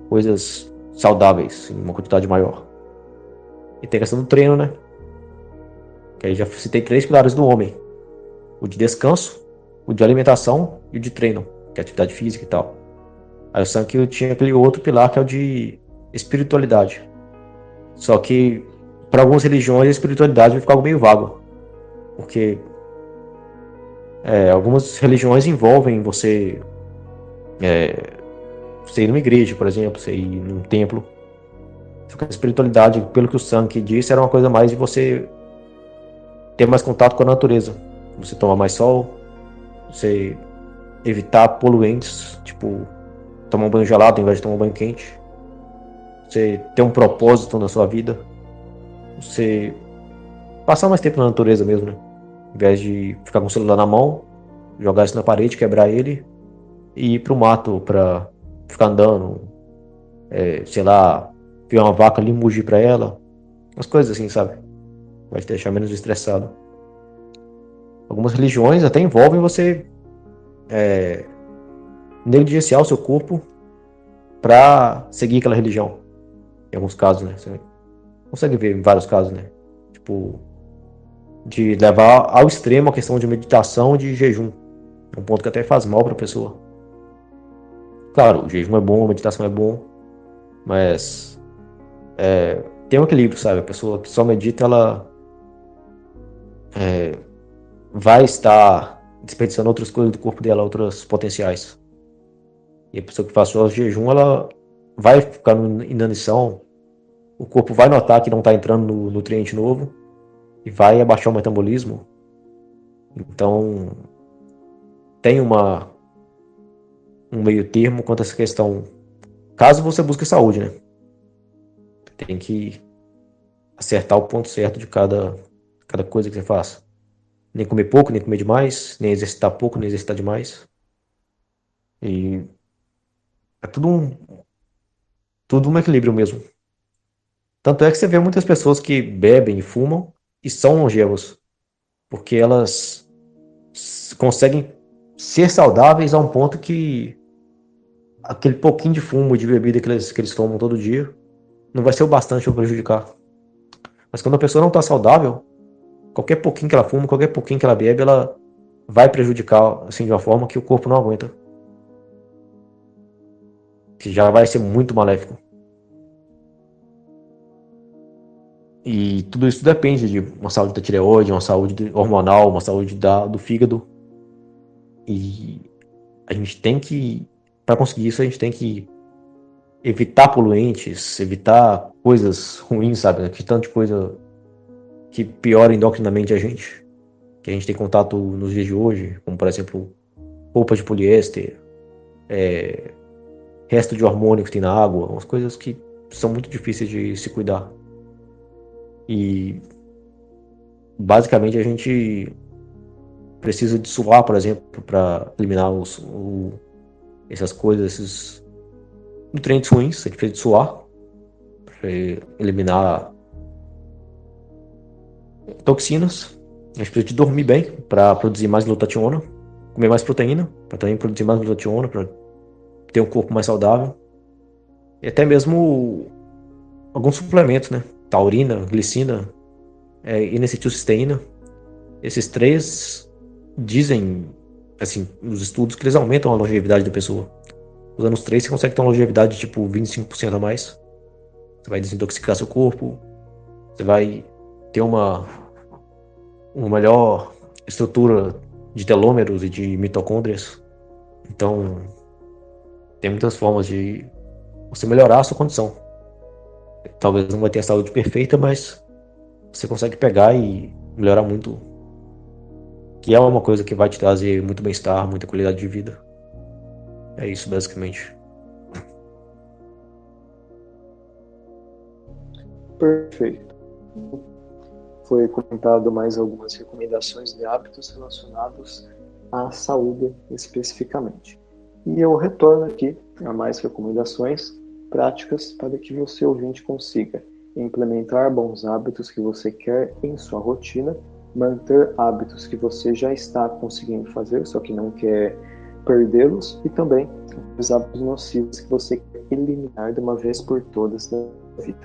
coisas saudáveis em uma quantidade maior. E tem a questão do treino, né? Que aí já citei 3 pilares do homem: o de descanso, o de alimentação e o de treino, que é atividade física e tal. Aí o Sankyo tinha aquele outro pilar que é o de espiritualidade. Só que para algumas religiões a espiritualidade vai ficar algo meio vago, porque algumas religiões envolvem você ir numa igreja, por exemplo, você ir num templo. Só que a espiritualidade, pelo que o Sankey disse, era uma coisa mais de você ter mais contato com a natureza. Você tomar mais sol, você evitar poluentes, tipo tomar um banho gelado ao invés de tomar um banho quente. Você ter um propósito na sua vida. Você passar mais tempo na natureza mesmo, né? Ao invés de ficar com o celular na mão, jogar isso na parede, quebrar ele e ir pro mato pra ficar andando, sei lá, ver uma vaca ali, mugir pra ela. Umas coisas assim, sabe? Vai te deixar menos estressado. Algumas religiões até envolvem você negligenciar o seu corpo pra seguir aquela religião. Em alguns casos, né? Você consegue ver em vários casos, né? Tipo, de levar ao extremo a questão de meditação e de jejum. É um ponto que até faz mal pra pessoa. Claro, o jejum é bom, a meditação é bom, mas tem um equilíbrio, sabe? A pessoa que só medita, ela vai estar desperdiçando outras coisas do corpo dela, outros potenciais. E a pessoa que faz só jejum, ela vai ficar em inanição, o corpo vai notar que não está entrando no nutriente novo e vai abaixar o metabolismo. Então, tem um meio termo quanto a essa questão, caso você busque saúde, né? Tem que acertar o ponto certo de cada coisa que você faça. Nem comer pouco, nem comer demais, nem exercitar pouco, nem exercitar demais. E é tudo um equilíbrio mesmo. Tanto é que você vê muitas pessoas que bebem e fumam e são longevas, porque elas conseguem ser saudáveis a um ponto que aquele pouquinho de fumo, de bebida que eles tomam todo dia, não vai ser o bastante para prejudicar. Mas quando a pessoa não está saudável, qualquer pouquinho que ela fuma, qualquer pouquinho que ela bebe, ela vai prejudicar assim, de uma forma que o corpo não aguenta. Que já vai ser muito maléfico. E tudo isso depende de uma saúde da tireoide, uma saúde hormonal, uma saúde do fígado. E a gente tem que, para conseguir isso, a gente tem que evitar poluentes, evitar coisas ruins, sabe? Que tanto de coisa que piora endocrinamente a gente. Que a gente tem contato nos dias de hoje, como por exemplo, roupa de poliéster, resto de hormônio que tem na água, umas coisas que são muito difíceis de se cuidar. E basicamente a gente precisa de suar, por exemplo, para eliminar essas coisas, esses nutrientes ruins. A gente precisa de suar para eliminar toxinas. A gente precisa de dormir bem para produzir mais glutationa, comer mais proteína para também produzir mais glutationa, para ter um corpo mais saudável. E até mesmo alguns suplementos, né? Taurina, glicina, N-acetilcisteína. Esses três dizem, assim, nos estudos, que eles aumentam a longevidade da pessoa. Usando os três, você consegue ter uma longevidade de tipo 25% a mais. Você vai desintoxicar seu corpo, você vai ter uma melhor estrutura de telômeros e de mitocôndrias. Então, tem muitas formas de você melhorar a sua condição. Talvez não vai ter a saúde perfeita, mas você consegue pegar e melhorar muito, que é uma coisa que vai te trazer muito bem-estar, muita qualidade de vida. É isso, basicamente. Perfeito. Foi comentado mais algumas recomendações de hábitos relacionados à saúde especificamente. E eu retorno aqui a mais recomendações práticas para que você, ouvinte, consiga implementar bons hábitos que você quer em sua rotina, manter hábitos que você já está conseguindo fazer, só que não quer perdê-los, e também os hábitos nocivos que você quer eliminar de uma vez por todas da vida.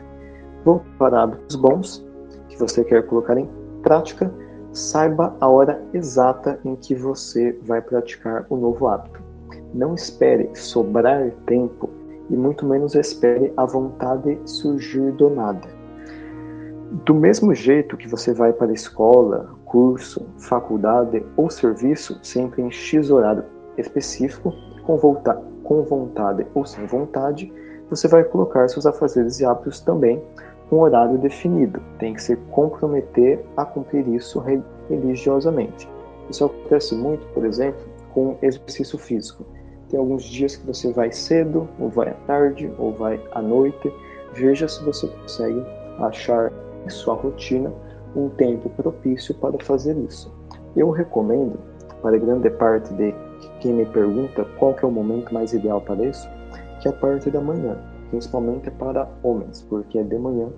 Vou para hábitos bons que você quer colocar em prática. Saiba a hora exata em que você vai praticar o novo hábito. Não espere sobrar tempo e muito menos espere a vontade surgir do nada. Do mesmo jeito que você vai para a escola, curso, faculdade ou serviço, sempre em X horário específico, com vontade ou sem vontade, você vai colocar seus afazeres e hábitos também com horário definido. Tem que se comprometer a cumprir isso religiosamente. Isso acontece muito, por exemplo, com exercício físico. Tem alguns dias que você vai cedo, ou vai à tarde, ou vai à noite. Veja se você consegue achar em sua rotina um tempo propício para fazer isso. Eu recomendo, para grande parte de quem me pergunta qual que é o momento mais ideal para isso, que é a parte da manhã, principalmente para homens, porque é de manhã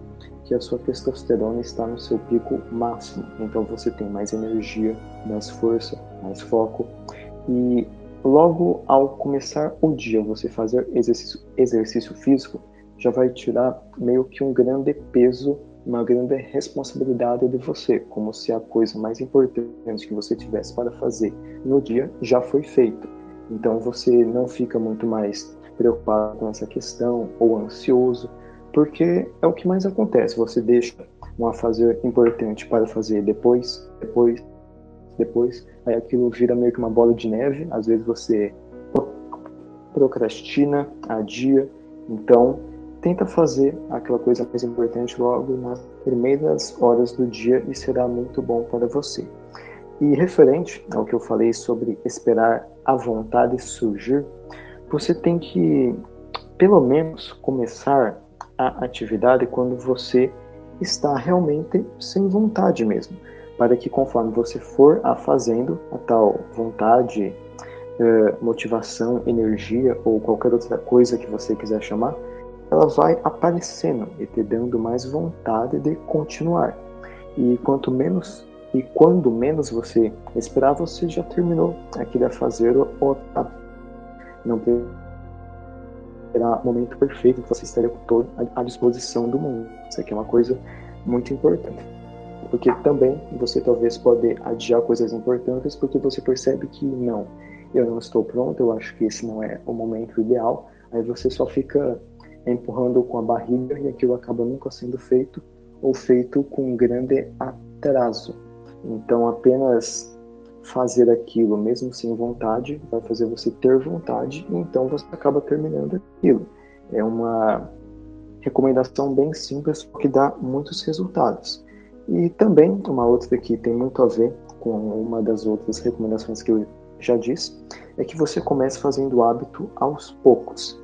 que a sua testosterona está no seu pico máximo. Então você tem mais energia, mais força, mais foco. E logo ao começar o dia, você fazer exercício físico, já vai tirar meio que um grande peso, uma grande responsabilidade de você, como se a coisa mais importante que você tivesse para fazer no dia já foi feita. Então você não fica muito mais preocupado com essa questão ou ansioso, porque é o que mais acontece. Você deixa um afazer importante para fazer depois, aí aquilo vira meio que uma bola de neve. Às vezes você procrastina, adia. Então tenta fazer aquela coisa mais importante logo nas primeiras horas do dia e será muito bom para você. E referente ao que eu falei sobre esperar a vontade surgir, você tem que, pelo menos, começar a atividade quando você está realmente sem vontade mesmo, para que conforme você for a fazendo, a tal vontade, motivação, energia ou qualquer outra coisa que você quiser chamar, ela vai aparecendo e te dando mais vontade de continuar. E quando menos você esperar, você já terminou aquilo a fazer ou não terá o momento perfeito que você estaria com todo à disposição do mundo. Isso aqui é uma coisa muito importante. Porque também você talvez pode adiar coisas importantes porque você percebe que não, eu não estou pronto, eu acho que esse não é o momento ideal. Aí você só fica empurrando com a barriga e aquilo acaba nunca sendo feito ou feito com um grande atraso. Então apenas fazer aquilo mesmo sem vontade vai fazer você ter vontade e então você acaba terminando aquilo. É uma recomendação bem simples que dá muitos resultados. E também uma outra que tem muito a ver com uma das outras recomendações que eu já disse, é que você comece fazendo o hábito aos poucos.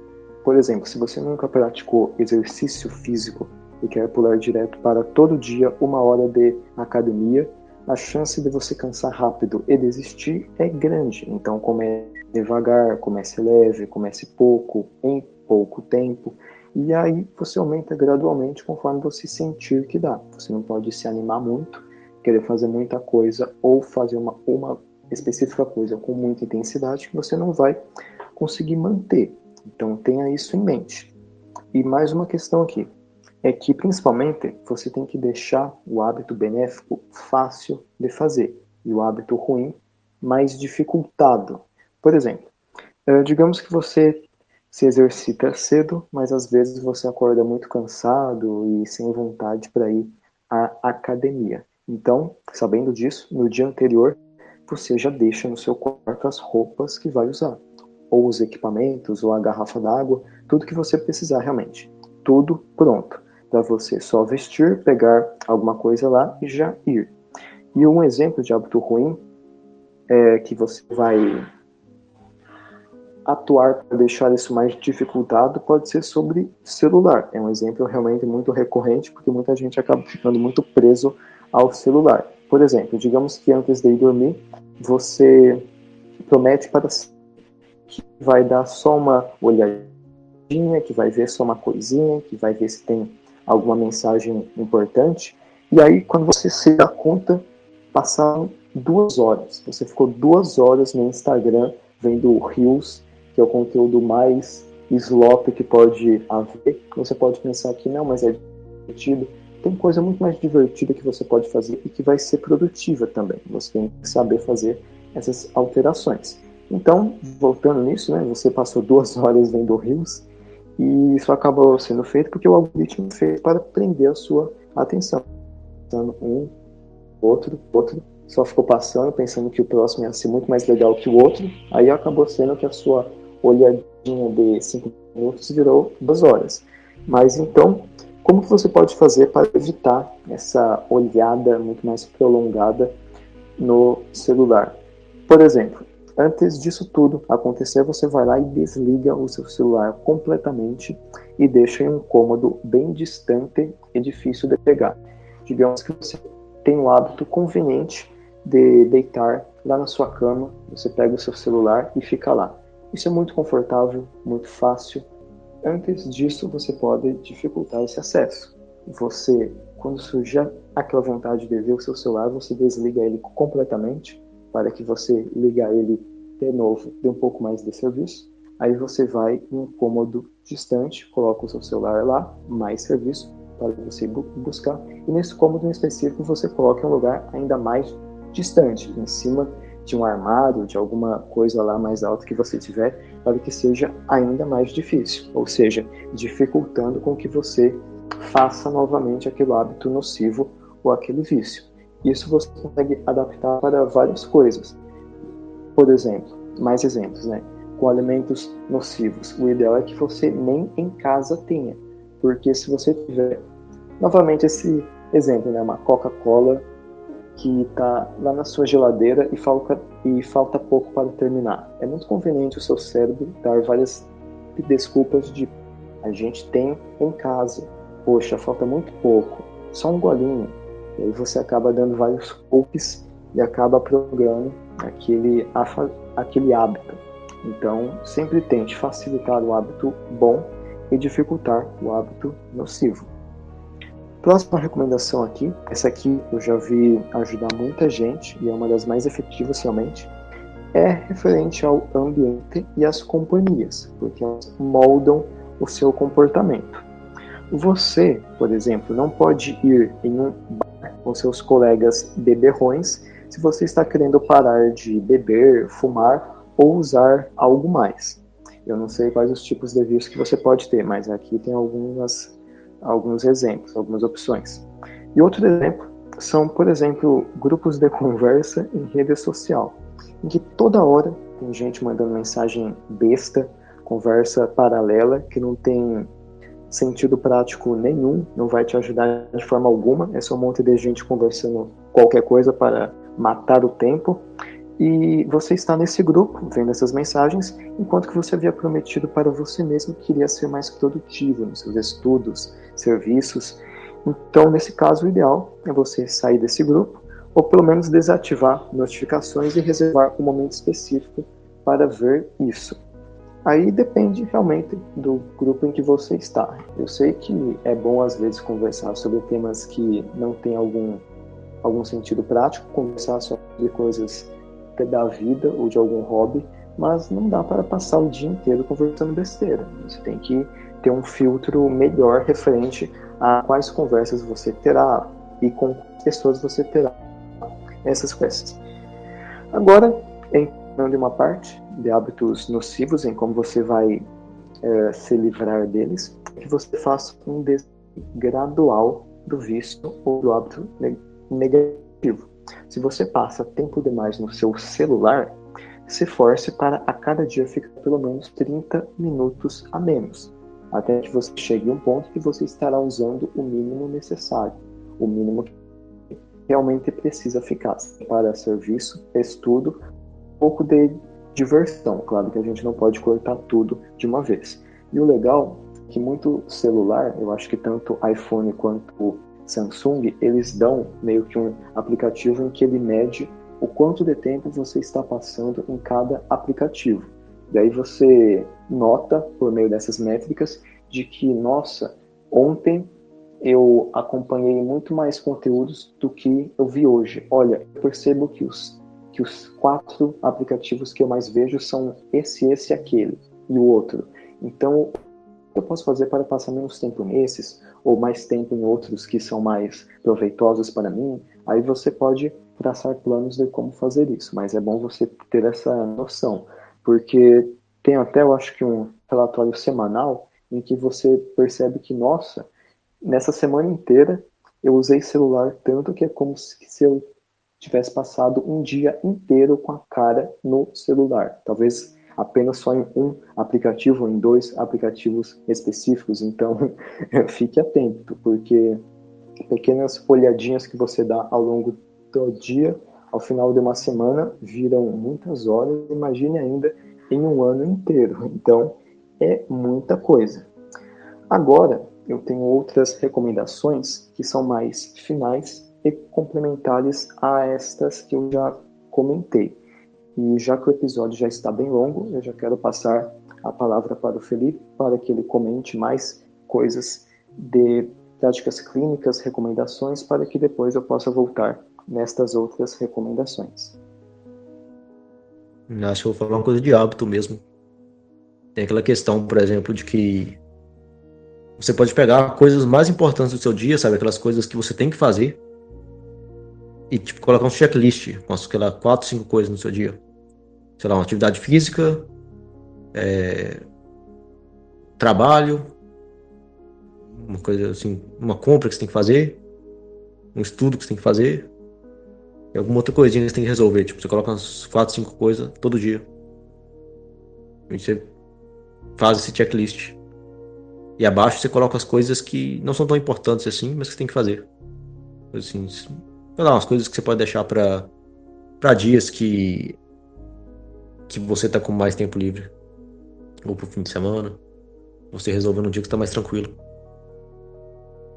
Por exemplo, se você nunca praticou exercício físico e quer pular direto para todo dia 1 hora de academia, a chance de você cansar rápido e desistir é grande. Então comece devagar, comece leve, comece pouco, em pouco tempo. E aí você aumenta gradualmente conforme você sentir que dá. Você não pode se animar muito, querer fazer muita coisa ou fazer uma específica coisa com muita intensidade que você não vai conseguir manter. Então tenha isso em mente. E mais uma questão aqui, é que principalmente você tem que deixar o hábito benéfico fácil de fazer e o hábito ruim mais dificultado. Por exemplo, digamos que você se exercita cedo, mas às vezes você acorda muito cansado e sem vontade para ir à academia. Então, sabendo disso, no dia anterior, você já deixa no seu quarto as roupas que vai usar, ou os equipamentos, ou a garrafa d'água, tudo que você precisar realmente. Tudo pronto, para você só vestir, pegar alguma coisa lá e já ir. E um exemplo de hábito ruim é que você vai atuar para deixar isso mais dificultado pode ser sobre celular. É um exemplo realmente muito recorrente, porque muita gente acaba ficando muito preso ao celular. Por exemplo, digamos que antes de ir dormir, você promete para si que vai dar só uma olhadinha, que vai ver só uma coisinha, que vai ver se tem alguma mensagem importante. E aí, quando você se dá conta, passaram 2 horas. Você ficou 2 horas no Instagram vendo Reels, que é o conteúdo mais slop que pode haver. Você pode pensar que não, mas é divertido. Tem coisa muito mais divertida que você pode fazer e que vai ser produtiva também. Você tem que saber fazer essas alterações. Então, voltando nisso, né, você passou 2 horas vendo Reels e isso acabou sendo feito porque o algoritmo fez para prender a sua atenção. Um, outro, só ficou passando, pensando que o próximo ia ser muito mais legal que o outro, aí acabou sendo que a sua olhadinha de 5 minutos virou 2 horas. Mas então, como que você pode fazer para evitar essa olhada muito mais prolongada no celular? Por exemplo, antes disso tudo acontecer, você vai lá e desliga o seu celular completamente e deixa em um cômodo bem distante e difícil de pegar. Digamos que você tem um hábito conveniente de deitar lá na sua cama, você pega o seu celular e fica lá. Isso é muito confortável, muito fácil. Antes disso, você pode dificultar esse acesso. Você, quando surgir aquela vontade de ver o seu celular, você desliga ele completamente para que você ligar ele de novo, dê um pouco mais de serviço. Aí você vai em um cômodo distante, coloca o seu celular lá, mais serviço para você buscar. E nesse cômodo em específico você coloca em um lugar ainda mais distante, em cima de um armário, de alguma coisa lá mais alta que você tiver, para que seja ainda mais difícil, ou seja, dificultando com que você faça novamente aquele hábito nocivo ou aquele vício. Isso você consegue adaptar para várias coisas. Por exemplo, mais exemplos, né? Com alimentos nocivos. O ideal é que você nem em casa tenha, porque se você tiver, novamente esse exemplo, né? Uma Coca-Cola que está lá na sua geladeira e falta pouco para terminar. É muito conveniente o seu cérebro dar várias desculpas de a gente tem em casa, poxa, falta muito pouco, só um golinho. E aí você acaba dando vários golpes e acaba programando aquele hábito. Então, sempre tente facilitar o hábito bom e dificultar o hábito nocivo. Próxima recomendação aqui, essa aqui eu já vi ajudar muita gente e é uma das mais efetivas realmente, é referente ao ambiente e às companhias, porque elas moldam o seu comportamento. Você, por exemplo, não pode ir em um bar com seus colegas beberrões se você está querendo parar de beber, fumar ou usar algo mais. Eu não sei quais os tipos de vícios que você pode ter, mas aqui tem alguns exemplos, algumas opções. E outro exemplo são, por exemplo, grupos de conversa em rede social, em que toda hora tem gente mandando mensagem besta, conversa paralela, que não tem sentido prático nenhum, não vai te ajudar de forma alguma, é só um monte de gente conversando qualquer coisa para matar o tempo, e você está nesse grupo, vendo essas mensagens, enquanto que você havia prometido para você mesmo que iria ser mais produtivo nos seus estudos, serviços. Então, nesse caso, o ideal é você sair desse grupo, ou pelo menos desativar notificações e reservar um momento específico para ver isso. Aí depende realmente do grupo em que você está. Eu sei que é bom às vezes conversar sobre temas que não têm algum sentido prático, conversar sobre coisas da vida ou de algum hobby, mas não dá para passar o dia inteiro conversando besteira. Você tem que ter um filtro melhor referente a quais conversas você terá e com quais pessoas você terá essas conversas. Agora, entrando em uma parte de hábitos nocivos, em como você vai se livrar deles, é que você faça um desvio gradual do vício ou do hábito negativo. Se você passa tempo demais no seu celular, se force para a cada dia ficar pelo menos 30 minutos a menos, até que você chegue a um ponto que você estará usando o mínimo necessário, o mínimo que realmente precisa ficar para serviço, estudo, um pouco de diversão. Claro que a gente não pode cortar tudo de uma vez. E o legal é que muito celular, eu acho que tanto iPhone quanto Samsung, eles dão meio que um aplicativo em que ele mede o quanto de tempo você está passando em cada aplicativo. Daí você nota, por meio dessas métricas, de que, nossa, ontem eu acompanhei muito mais conteúdos do que eu vi hoje. Olha, eu percebo que os 4 aplicativos que eu mais vejo são esse e aquele, e o outro. Então, o que eu posso fazer para passar menos tempo nesses, ou mais tempo em outros que são mais proveitosos para mim? Aí você pode traçar planos de como fazer isso, mas é bom você ter essa noção, porque tem até, eu acho que um relatório semanal em que você percebe que, nossa, nessa semana inteira eu usei celular tanto que é como se eu tivesse passado um dia inteiro com a cara no celular. Talvez apenas só em um aplicativo ou em 2 aplicativos específicos. Então, fique atento, porque pequenas olhadinhas que você dá ao longo do dia, ao final de uma semana, viram muitas horas. Imagine ainda em um ano inteiro. Então, é muita coisa. Agora, eu tenho outras recomendações que são mais finais e complementares a estas que eu já comentei. E já que o episódio já está bem longo, eu já quero passar a palavra para o Felipe para que ele comente mais coisas de práticas clínicas, recomendações, para que depois eu possa voltar nestas outras recomendações. Acho que eu vou falar uma coisa de hábito mesmo. Tem aquela questão, por exemplo, de que você pode pegar coisas mais importantes do seu dia, sabe? Aquelas coisas que você tem que fazer, e tipo, colocar um checklist com, sei lá, 4, 5 coisas no seu dia. Sei lá, uma atividade física, trabalho, uma coisa assim, uma compra que você tem que fazer, um estudo que você tem que fazer, e alguma outra coisinha que você tem que resolver. Tipo, você coloca umas 4, 5 coisas todo dia. E você faz esse checklist. E abaixo você coloca as coisas que não são tão importantes assim, mas que você tem que fazer. Assim, sei lá, umas coisas que você pode deixar para dias que você tá com mais tempo livre, ou pro fim de semana, você resolve num dia que está mais tranquilo.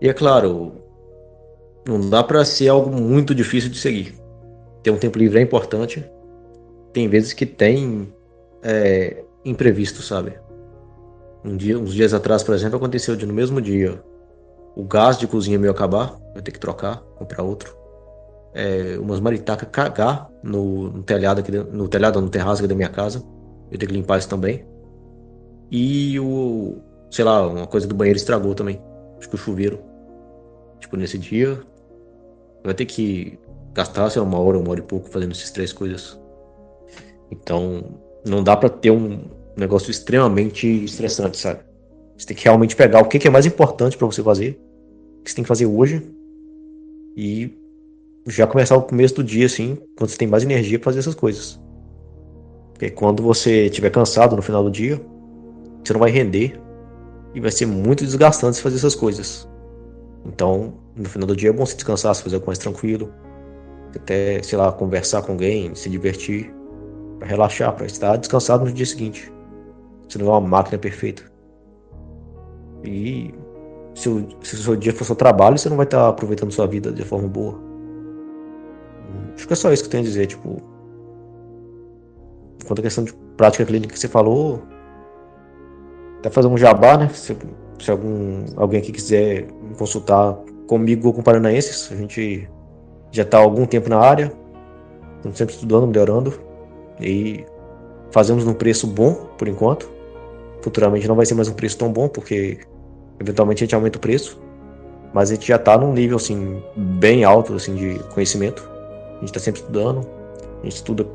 E é claro, não dá para ser algo muito difícil de seguir. Ter um tempo livre é importante. Tem vezes que tem imprevisto, sabe? Uns dias atrás, por exemplo, aconteceu de no mesmo dia o gás de cozinha meu acabar, eu ter que trocar, comprar outro. Umas maritacas cagar no telhado aqui, no terraço aqui da minha casa. Eu tenho que limpar isso também. E sei lá, uma coisa do banheiro estragou também. Acho que o chuveiro. Tipo, nesse dia, vai ter que gastar, sei lá, uma hora e pouco fazendo essas três coisas. Então, não dá pra ter um negócio extremamente estressante, sabe? Você tem que realmente pegar o que é mais importante pra você fazer, o que você tem que fazer hoje, e já começar o começo do dia, assim, quando você tem mais energia pra fazer essas coisas. Porque quando você estiver cansado no final do dia, você não vai render e vai ser muito desgastante fazer essas coisas. Então, no final do dia é bom se descansar, se fazer algo mais tranquilo, até, sei lá, conversar com alguém, se divertir, pra relaxar, pra estar descansado no dia seguinte. Você não é uma máquina perfeita. E se o seu dia for só trabalho, você não vai estar aproveitando sua vida de forma boa. Acho que é só isso que eu tenho a dizer, tipo, quanto à questão de prática clínica que você falou, até fazer um jabá, né? Se alguém aqui quiser me consultar comigo ou com paranaenses, a gente já está há algum tempo na área, estamos sempre estudando, melhorando, e fazemos num preço bom, por enquanto. Futuramente não vai ser mais um preço tão bom, porque eventualmente a gente aumenta o preço, mas a gente já está num nível assim bem alto assim de conhecimento. A gente está sempre estudando, a gente estuda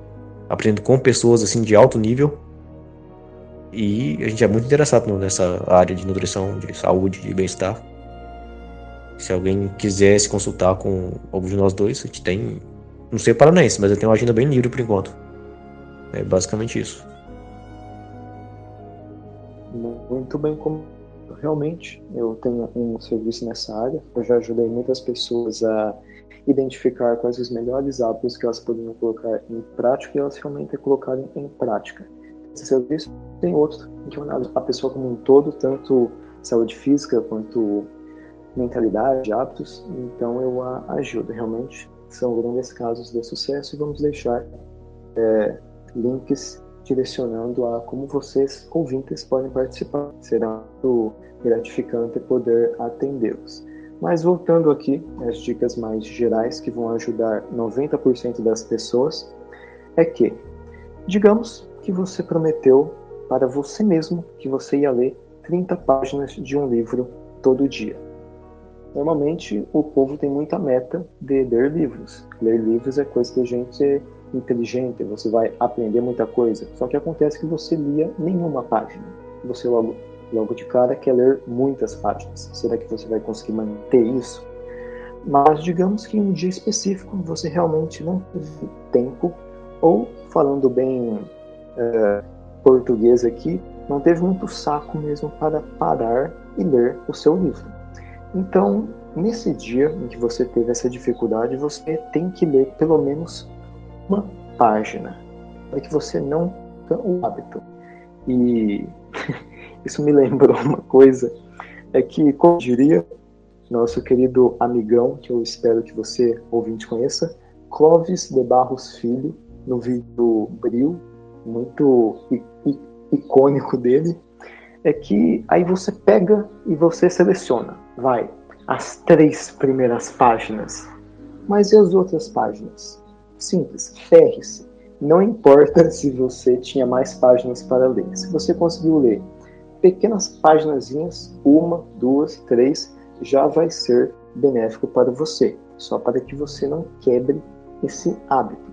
aprendendo com pessoas assim de alto nível, e a gente é muito interessado nessa área de nutrição, de saúde, de bem-estar. Se alguém quiser se consultar com algum de nós dois, a gente tem, não sei o paranaense, mas eu tenho uma agenda bem livre por enquanto. É basicamente isso. Muito bem, como realmente eu tenho um serviço nessa área. Eu já ajudei muitas pessoas a identificar quais os melhores hábitos que elas poderiam colocar em prática e elas realmente colocarem em prática. Esse serviço tem outro, que é a pessoa como um todo, tanto saúde física quanto mentalidade, hábitos. Então eu a ajudo. Realmente são grandes casos de sucesso e vamos deixar links direcionando a como vocês, ouvintes, podem participar. Será muito gratificante poder atendê-los. Mas voltando aqui às dicas mais gerais que vão ajudar 90% das pessoas, é que, digamos que você prometeu para você mesmo que você ia ler 30 páginas de um livro todo dia. Normalmente o povo tem muita meta de ler livros. Ler livros é coisa que a gente inteligente, você vai aprender muita coisa. Só que acontece que você lia nenhuma página. Você logo de cara quer ler muitas páginas. Será que você vai conseguir manter isso? Mas digamos que em um dia específico você realmente não teve tempo, ou falando bem português aqui, não teve muito saco mesmo para parar e ler o seu livro. Então, nesse dia em que você teve essa dificuldade, você tem que ler pelo menos uma página, para que você não tenha o hábito. E isso me lembrou uma coisa, é que, como diria nosso querido amigão, que eu espero que você, ouvinte, conheça, Clóvis de Barros Filho, no vídeo Bril, muito icônico dele, é que aí você pega e você seleciona, vai, as 3 primeiras páginas, mas e as outras páginas? Simples, ferre-se. Não importa se você tinha mais páginas para ler. Se você conseguiu ler pequenas páginazinhas, 1, 2, 3, já vai ser benéfico para você. Só para que você não quebre esse hábito.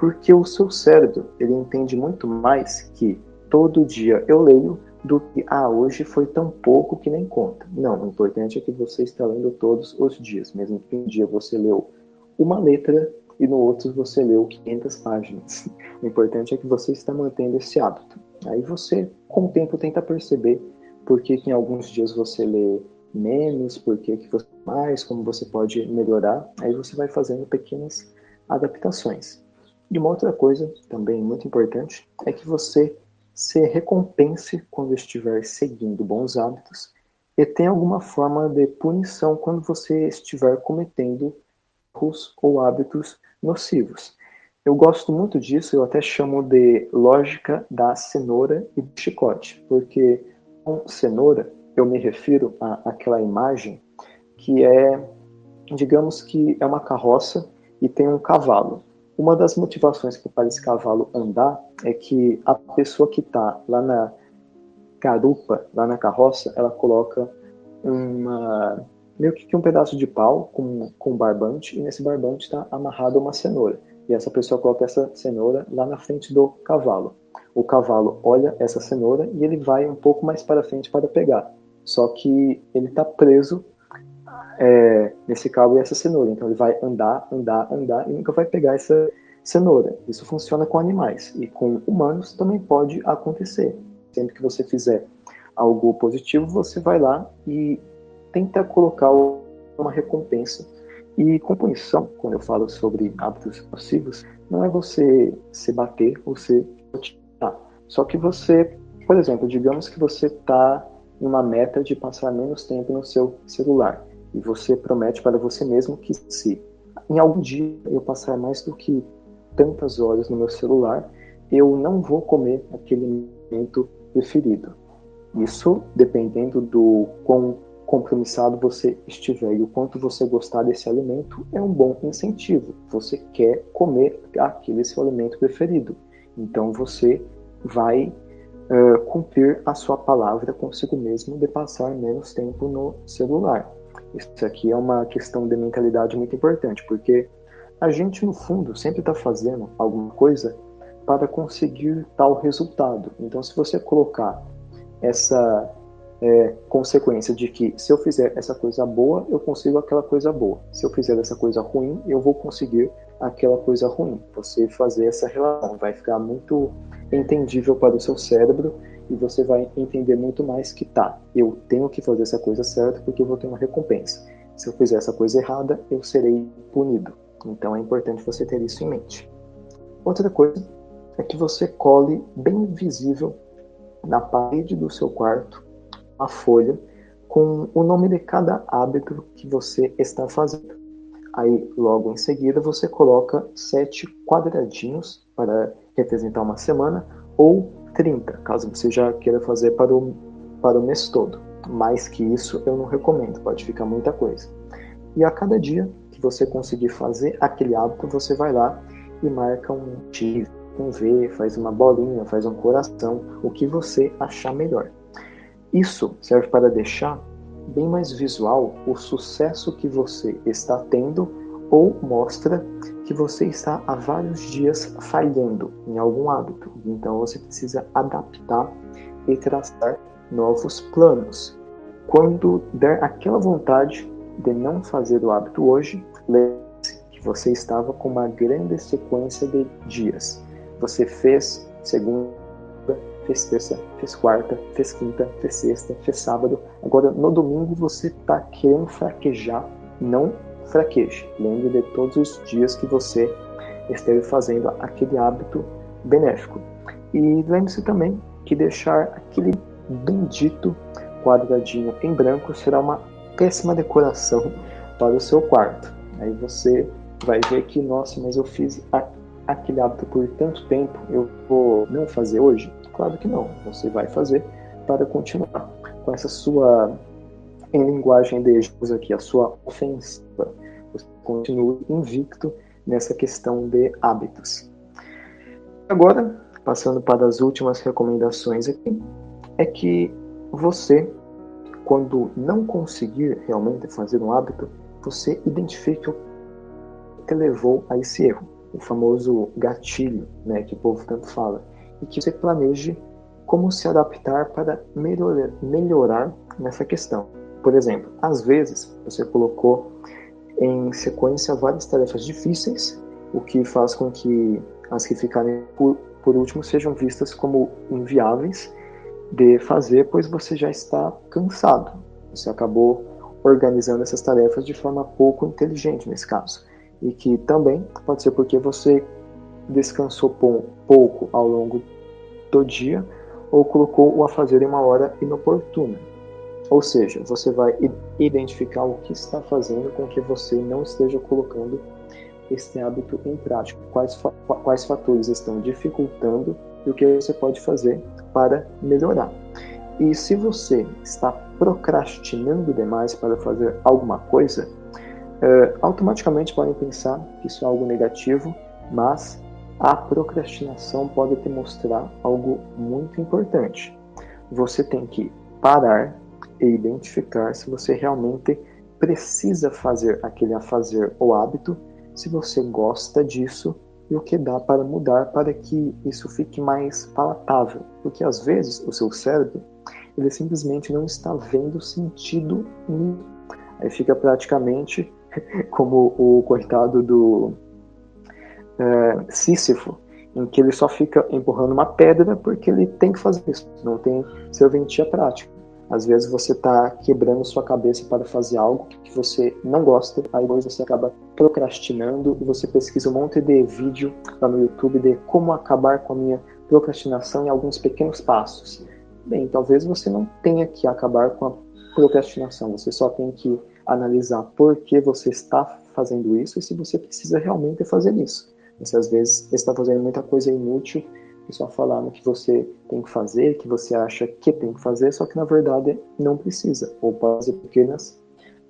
Porque o seu cérebro, ele entende muito mais que todo dia eu leio do que, hoje foi tão pouco que nem conta. Não, o importante é que você está lendo todos os dias. Mesmo que um dia você leu uma letra e no outro você leu 500 páginas. O importante é que você está mantendo esse hábito. Aí você, com o tempo, tenta perceber por que em alguns dias você lê menos, por que você mais, como você pode melhorar. Aí você vai fazendo pequenas adaptações. E uma outra coisa também muito importante é que você se recompense quando estiver seguindo bons hábitos e tenha alguma forma de punição quando você estiver cometendo erros ou hábitos nocivos. Eu gosto muito disso, eu até chamo de lógica da cenoura e do chicote, porque com cenoura eu me refiro àquela imagem que é, digamos que é uma carroça e tem um cavalo. Uma das motivações que para esse cavalo andar é que a pessoa que está lá na garupa, lá na carroça, ela coloca meio que um pedaço de pau com barbante, e nesse barbante está amarrada uma cenoura. E essa pessoa coloca essa cenoura lá na frente do cavalo. O cavalo olha essa cenoura e ele vai um pouco mais para frente para pegar. Só que ele está preso nesse cabo e essa cenoura. Então ele vai andar, andar, andar e nunca vai pegar essa cenoura. Isso funciona com animais. E com humanos também pode acontecer. Sempre que você fizer algo positivo, você vai lá e tenta colocar uma recompensa. E com punição, quando eu falo sobre hábitos nocivos, não é você se bater ou se tirar. Só que você, por exemplo, digamos que você está em uma meta de passar menos tempo no seu celular. E você promete para você mesmo que se em algum dia eu passar mais do que tantas horas no meu celular, eu não vou comer aquele alimento preferido. Isso dependendo do quão compromissado você estiver e o quanto você gostar desse alimento, é um bom incentivo. Você quer comer aquele seu alimento preferido. Então você vai cumprir a sua palavra consigo mesmo de passar menos tempo no celular. Isso aqui é uma questão de mentalidade muito importante, porque a gente, no fundo, sempre está fazendo alguma coisa para conseguir tal resultado. Então, se você colocar essa consequência de que se eu fizer essa coisa boa, eu consigo aquela coisa boa. Se eu fizer essa coisa ruim, eu vou conseguir aquela coisa ruim. Você fazer essa relação vai ficar muito entendível para o seu cérebro e você vai entender muito mais que eu tenho que fazer essa coisa certa porque eu vou ter uma recompensa. Se eu fizer essa coisa errada, eu serei punido. Então é importante você ter isso em mente. Outra coisa é que você cole bem visível na parede do seu quarto uma folha com o nome de cada hábito que você está fazendo. Aí, logo em seguida, você coloca 7 quadradinhos para representar uma semana, ou 30, caso você já queira fazer para o mês todo. Mais que isso, eu não recomendo, pode ficar muita coisa. E a cada dia que você conseguir fazer aquele hábito, você vai lá e marca um X, um V, faz uma bolinha, faz um coração, o que você achar melhor. Isso serve para deixar bem mais visual o sucesso que você está tendo ou mostra que você está há vários dias falhando em algum hábito. Então você precisa adaptar e traçar novos planos. Quando der aquela vontade de não fazer o hábito hoje, lembre-se que você estava com uma grande sequência de dias. Você fez segunda, fez terça, fez quarta, fez quinta, fez sexta, fez sábado. Agora, no domingo, você está querendo fraquejar. Não fraqueje. Lembre de todos os dias que você esteve fazendo aquele hábito benéfico. E lembre-se também que deixar aquele bendito quadradinho em branco será uma péssima decoração para o seu quarto. Aí você vai ver que, nossa, mas eu fiz aquele hábito por tanto tempo, eu vou não fazer hoje? Claro que não, você vai fazer para continuar com essa sua, em linguagem de Jesus aqui, a sua ofensiva. Você continua invicto nessa questão de hábitos. Agora, passando para as últimas recomendações aqui, é que você, quando não conseguir realmente fazer um hábito, você identifique o que levou a esse erro, o famoso gatilho, né, que o povo tanto fala, e que você planeje como se adaptar para melhorar nessa questão. Por exemplo, às vezes você colocou em sequência várias tarefas difíceis, o que faz com que as que ficarem por último sejam vistas como inviáveis de fazer, pois você já está cansado. Você acabou organizando essas tarefas de forma pouco inteligente nesse caso. E que também pode ser porque você descansou pouco ao longo do dia ou colocou o afazer em uma hora inoportuna. Ou seja, você vai identificar o que está fazendo com que você não esteja colocando este hábito em prática. Quais fatores estão dificultando e o que você pode fazer para melhorar. E se você está procrastinando demais para fazer alguma coisa, automaticamente podem pensar que isso é algo negativo, mas a procrastinação pode te mostrar algo muito importante. Você tem que parar e identificar se você realmente precisa fazer aquele afazer ou hábito, se você gosta disso e o que dá para mudar para que isso fique mais palatável. Porque às vezes o seu cérebro ele simplesmente não está vendo sentido nisso. Aí fica praticamente como o coitado do Sísifo, em que ele só fica empurrando uma pedra porque ele tem que fazer isso, não tem serventia prática. Às vezes você está quebrando sua cabeça para fazer algo que você não gosta, aí depois você acaba procrastinando e você pesquisa um monte de vídeo lá no YouTube de como acabar com a minha procrastinação em alguns pequenos passos. Bem, talvez você não tenha que acabar com a procrastinação, você só tem que analisar por que você está fazendo isso e se você precisa realmente fazer isso. Você às vezes está fazendo muita coisa inútil e só falando que você tem que fazer, que você acha que tem que fazer, só que na verdade não precisa. Ou pode fazer pequenas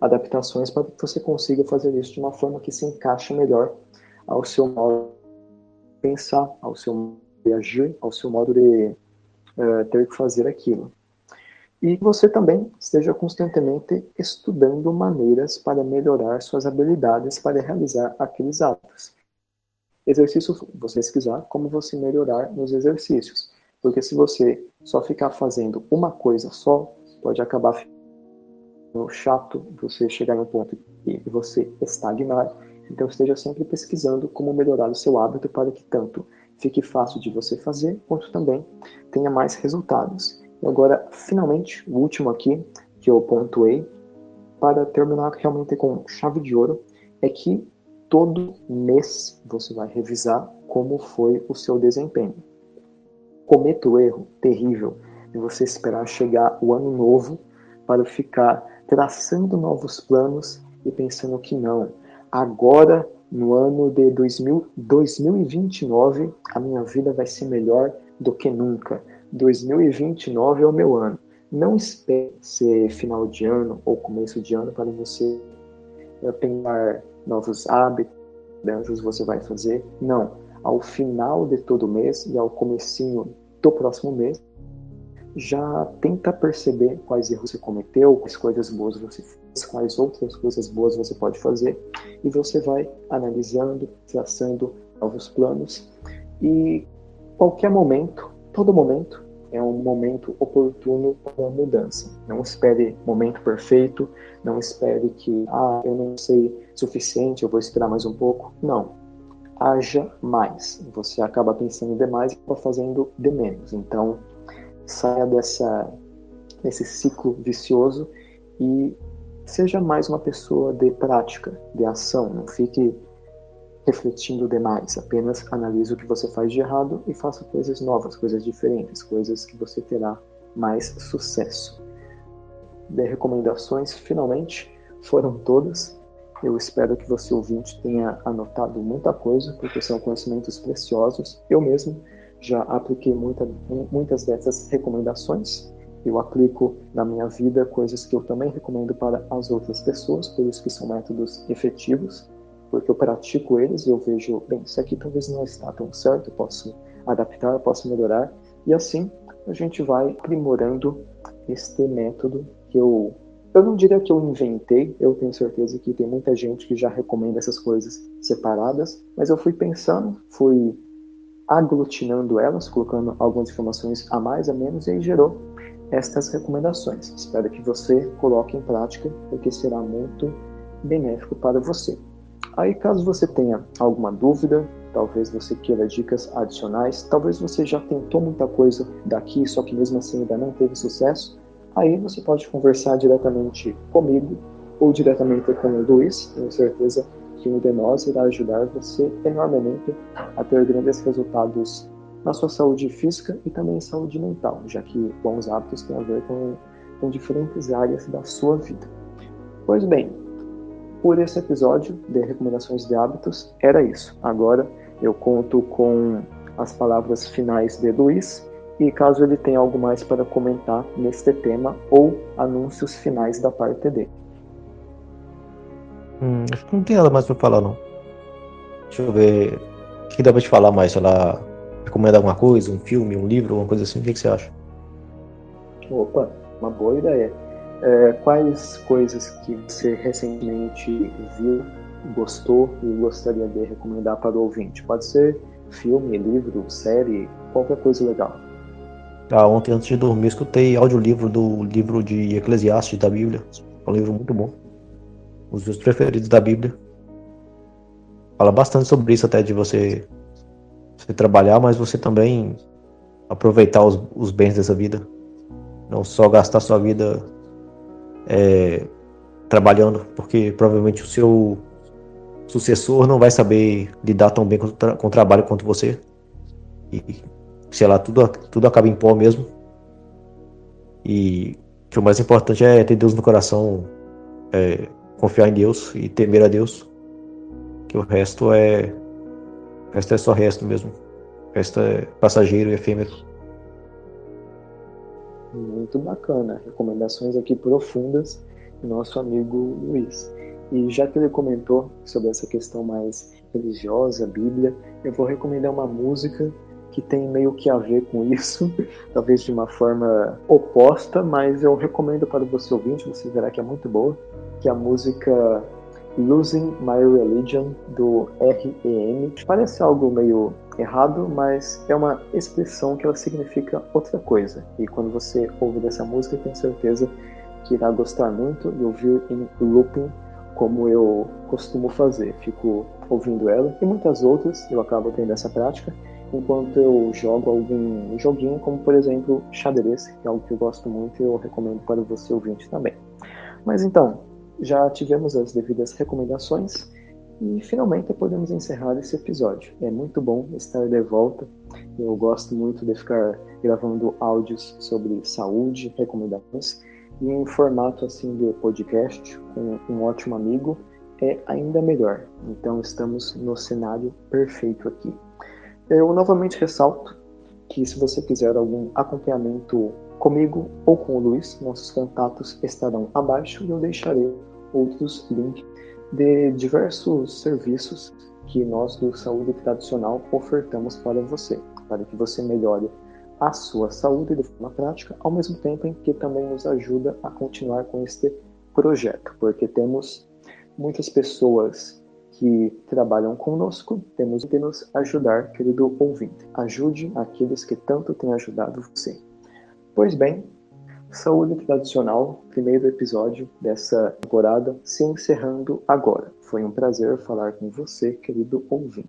adaptações para que você consiga fazer isso de uma forma que se encaixe melhor ao seu modo de pensar, ao seu modo de agir, ao seu modo de ter que fazer aquilo. E você também esteja constantemente estudando maneiras para melhorar suas habilidades para realizar aqueles atos. Exercícios, você pesquisar como você melhorar nos exercícios. Porque se você só ficar fazendo uma coisa só, pode acabar ficando chato, você chegar em um ponto e você estagnar. Então esteja sempre pesquisando como melhorar o seu hábito para que tanto fique fácil de você fazer, quanto também tenha mais resultados. E agora, finalmente, o último aqui, que eu pontuei, para terminar realmente com chave de ouro, é que todo mês você vai revisar como foi o seu desempenho. Cometa o erro terrível de você esperar chegar o ano novo para ficar traçando novos planos e pensando que não. Agora, no ano de 2029, a minha vida vai ser melhor do que nunca. 2029 é o meu ano. Não espere ser final de ano ou começo de ano para você pensar novos hábitos, mudanças você vai fazer. Não. Ao final de todo mês e ao comecinho do próximo mês, já tenta perceber quais erros você cometeu, quais coisas boas você fez, quais outras coisas boas você pode fazer, e você vai analisando, traçando novos planos, e qualquer momento, todo momento, é um momento oportuno para a mudança. Não espere momento perfeito, não espere que, eu não sei suficiente, eu vou esperar mais um pouco. Não. Haja mais. Você acaba pensando demais e acaba fazendo de menos. Então, saia desse ciclo vicioso e seja mais uma pessoa de prática, de ação. Não fique refletindo demais, apenas analise o que você faz de errado e faça coisas novas, coisas diferentes, coisas que você terá mais sucesso. De recomendações, finalmente, foram todas. Eu espero que você, ouvinte, tenha anotado muita coisa, porque são conhecimentos preciosos. Eu mesmo já apliquei muitas dessas recomendações. Eu aplico na minha vida coisas que eu também recomendo para as outras pessoas, por isso que são métodos efetivos, porque eu pratico eles e eu vejo, bem, isso aqui talvez não está tão certo, eu posso adaptar, eu posso melhorar, e assim a gente vai aprimorando este método que eu não diria que eu inventei, eu tenho certeza que tem muita gente que já recomenda essas coisas separadas, mas eu fui pensando, fui aglutinando elas, colocando algumas informações a mais, a menos, e aí gerou estas recomendações. Espero que você coloque em prática, porque será muito benéfico para você. Aí, caso você tenha alguma dúvida, talvez você queira dicas adicionais, talvez você já tentou muita coisa daqui, só que mesmo assim ainda não teve sucesso, Aí você pode conversar diretamente comigo ou diretamente com o Luiz. Tenho certeza que um de nós irá ajudar você enormemente a ter grandes resultados na sua saúde física e também saúde mental, já que bons hábitos têm a ver com diferentes áreas da sua vida. Pois bem, por esse episódio de recomendações de hábitos, era isso. Agora eu conto com as palavras finais de Luiz e caso ele tenha algo mais para comentar neste tema ou anúncios finais da parte dele. Acho que não tem nada mais pra falar, não. Deixa eu ver. O que dá pra te falar mais? Se ela recomenda alguma coisa, um filme, um livro, alguma coisa assim, o que você acha? Opa, uma boa ideia. Quais coisas que você recentemente viu, gostou e gostaria de recomendar para o ouvinte? Pode ser filme, livro, série, qualquer coisa legal. Ontem antes de dormir eu escutei audiolivro do livro de Eclesiastes da Bíblia. É um livro muito bom. Os meus preferidos da Bíblia. Fala bastante sobre isso até de você trabalhar, mas você também aproveitar os bens dessa vida. Não só gastar sua vida trabalhando, porque provavelmente o seu sucessor não vai saber lidar tão bem com o trabalho quanto você. E, sei lá, tudo acaba em pó mesmo. E que o mais importante é ter Deus no coração, confiar em Deus e temer a Deus. Que o resto é só resto mesmo. O resto é passageiro e efêmero. Muito bacana. Recomendações aqui profundas do nosso amigo Luiz. E já que ele comentou sobre essa questão mais religiosa, Bíblia, eu vou recomendar uma música que tem meio que a ver com isso, talvez de uma forma oposta, mas eu recomendo para você ouvinte, você verá que é muito boa, que é a música Losing My Religion, do R.E.M. Parece algo meio errado, mas é uma expressão que ela significa outra coisa. E quando você ouve dessa música, tenho certeza que irá gostar muito e ouvir em looping, como eu costumo fazer. Fico ouvindo ela e muitas outras, eu acabo tendo essa prática, enquanto eu jogo algum joguinho, como por exemplo xadrez, que é algo que eu gosto muito e eu recomendo para você ouvinte também. Mas então, já tivemos as devidas recomendações e finalmente podemos encerrar esse episódio. É muito bom estar de volta. Eu gosto muito de ficar gravando áudios sobre saúde, recomendações, e em formato assim de podcast com um ótimo amigo é ainda melhor. Então estamos no cenário perfeito aqui. Eu novamente ressalto que se você quiser algum acompanhamento comigo ou com o Luiz, nossos contatos estarão abaixo e eu deixarei outros links de diversos serviços que nós do Saúde Tradicional ofertamos para que você melhore a sua saúde de forma prática, ao mesmo tempo em que também nos ajuda a continuar com este projeto, porque temos muitas pessoas que trabalham conosco, temos que nos ajudar, querido ouvinte. Ajude aqueles que tanto têm ajudado você. Pois bem, Saúde Tradicional, primeiro episódio dessa temporada, se encerrando agora. Foi um prazer falar com você, querido ouvinte.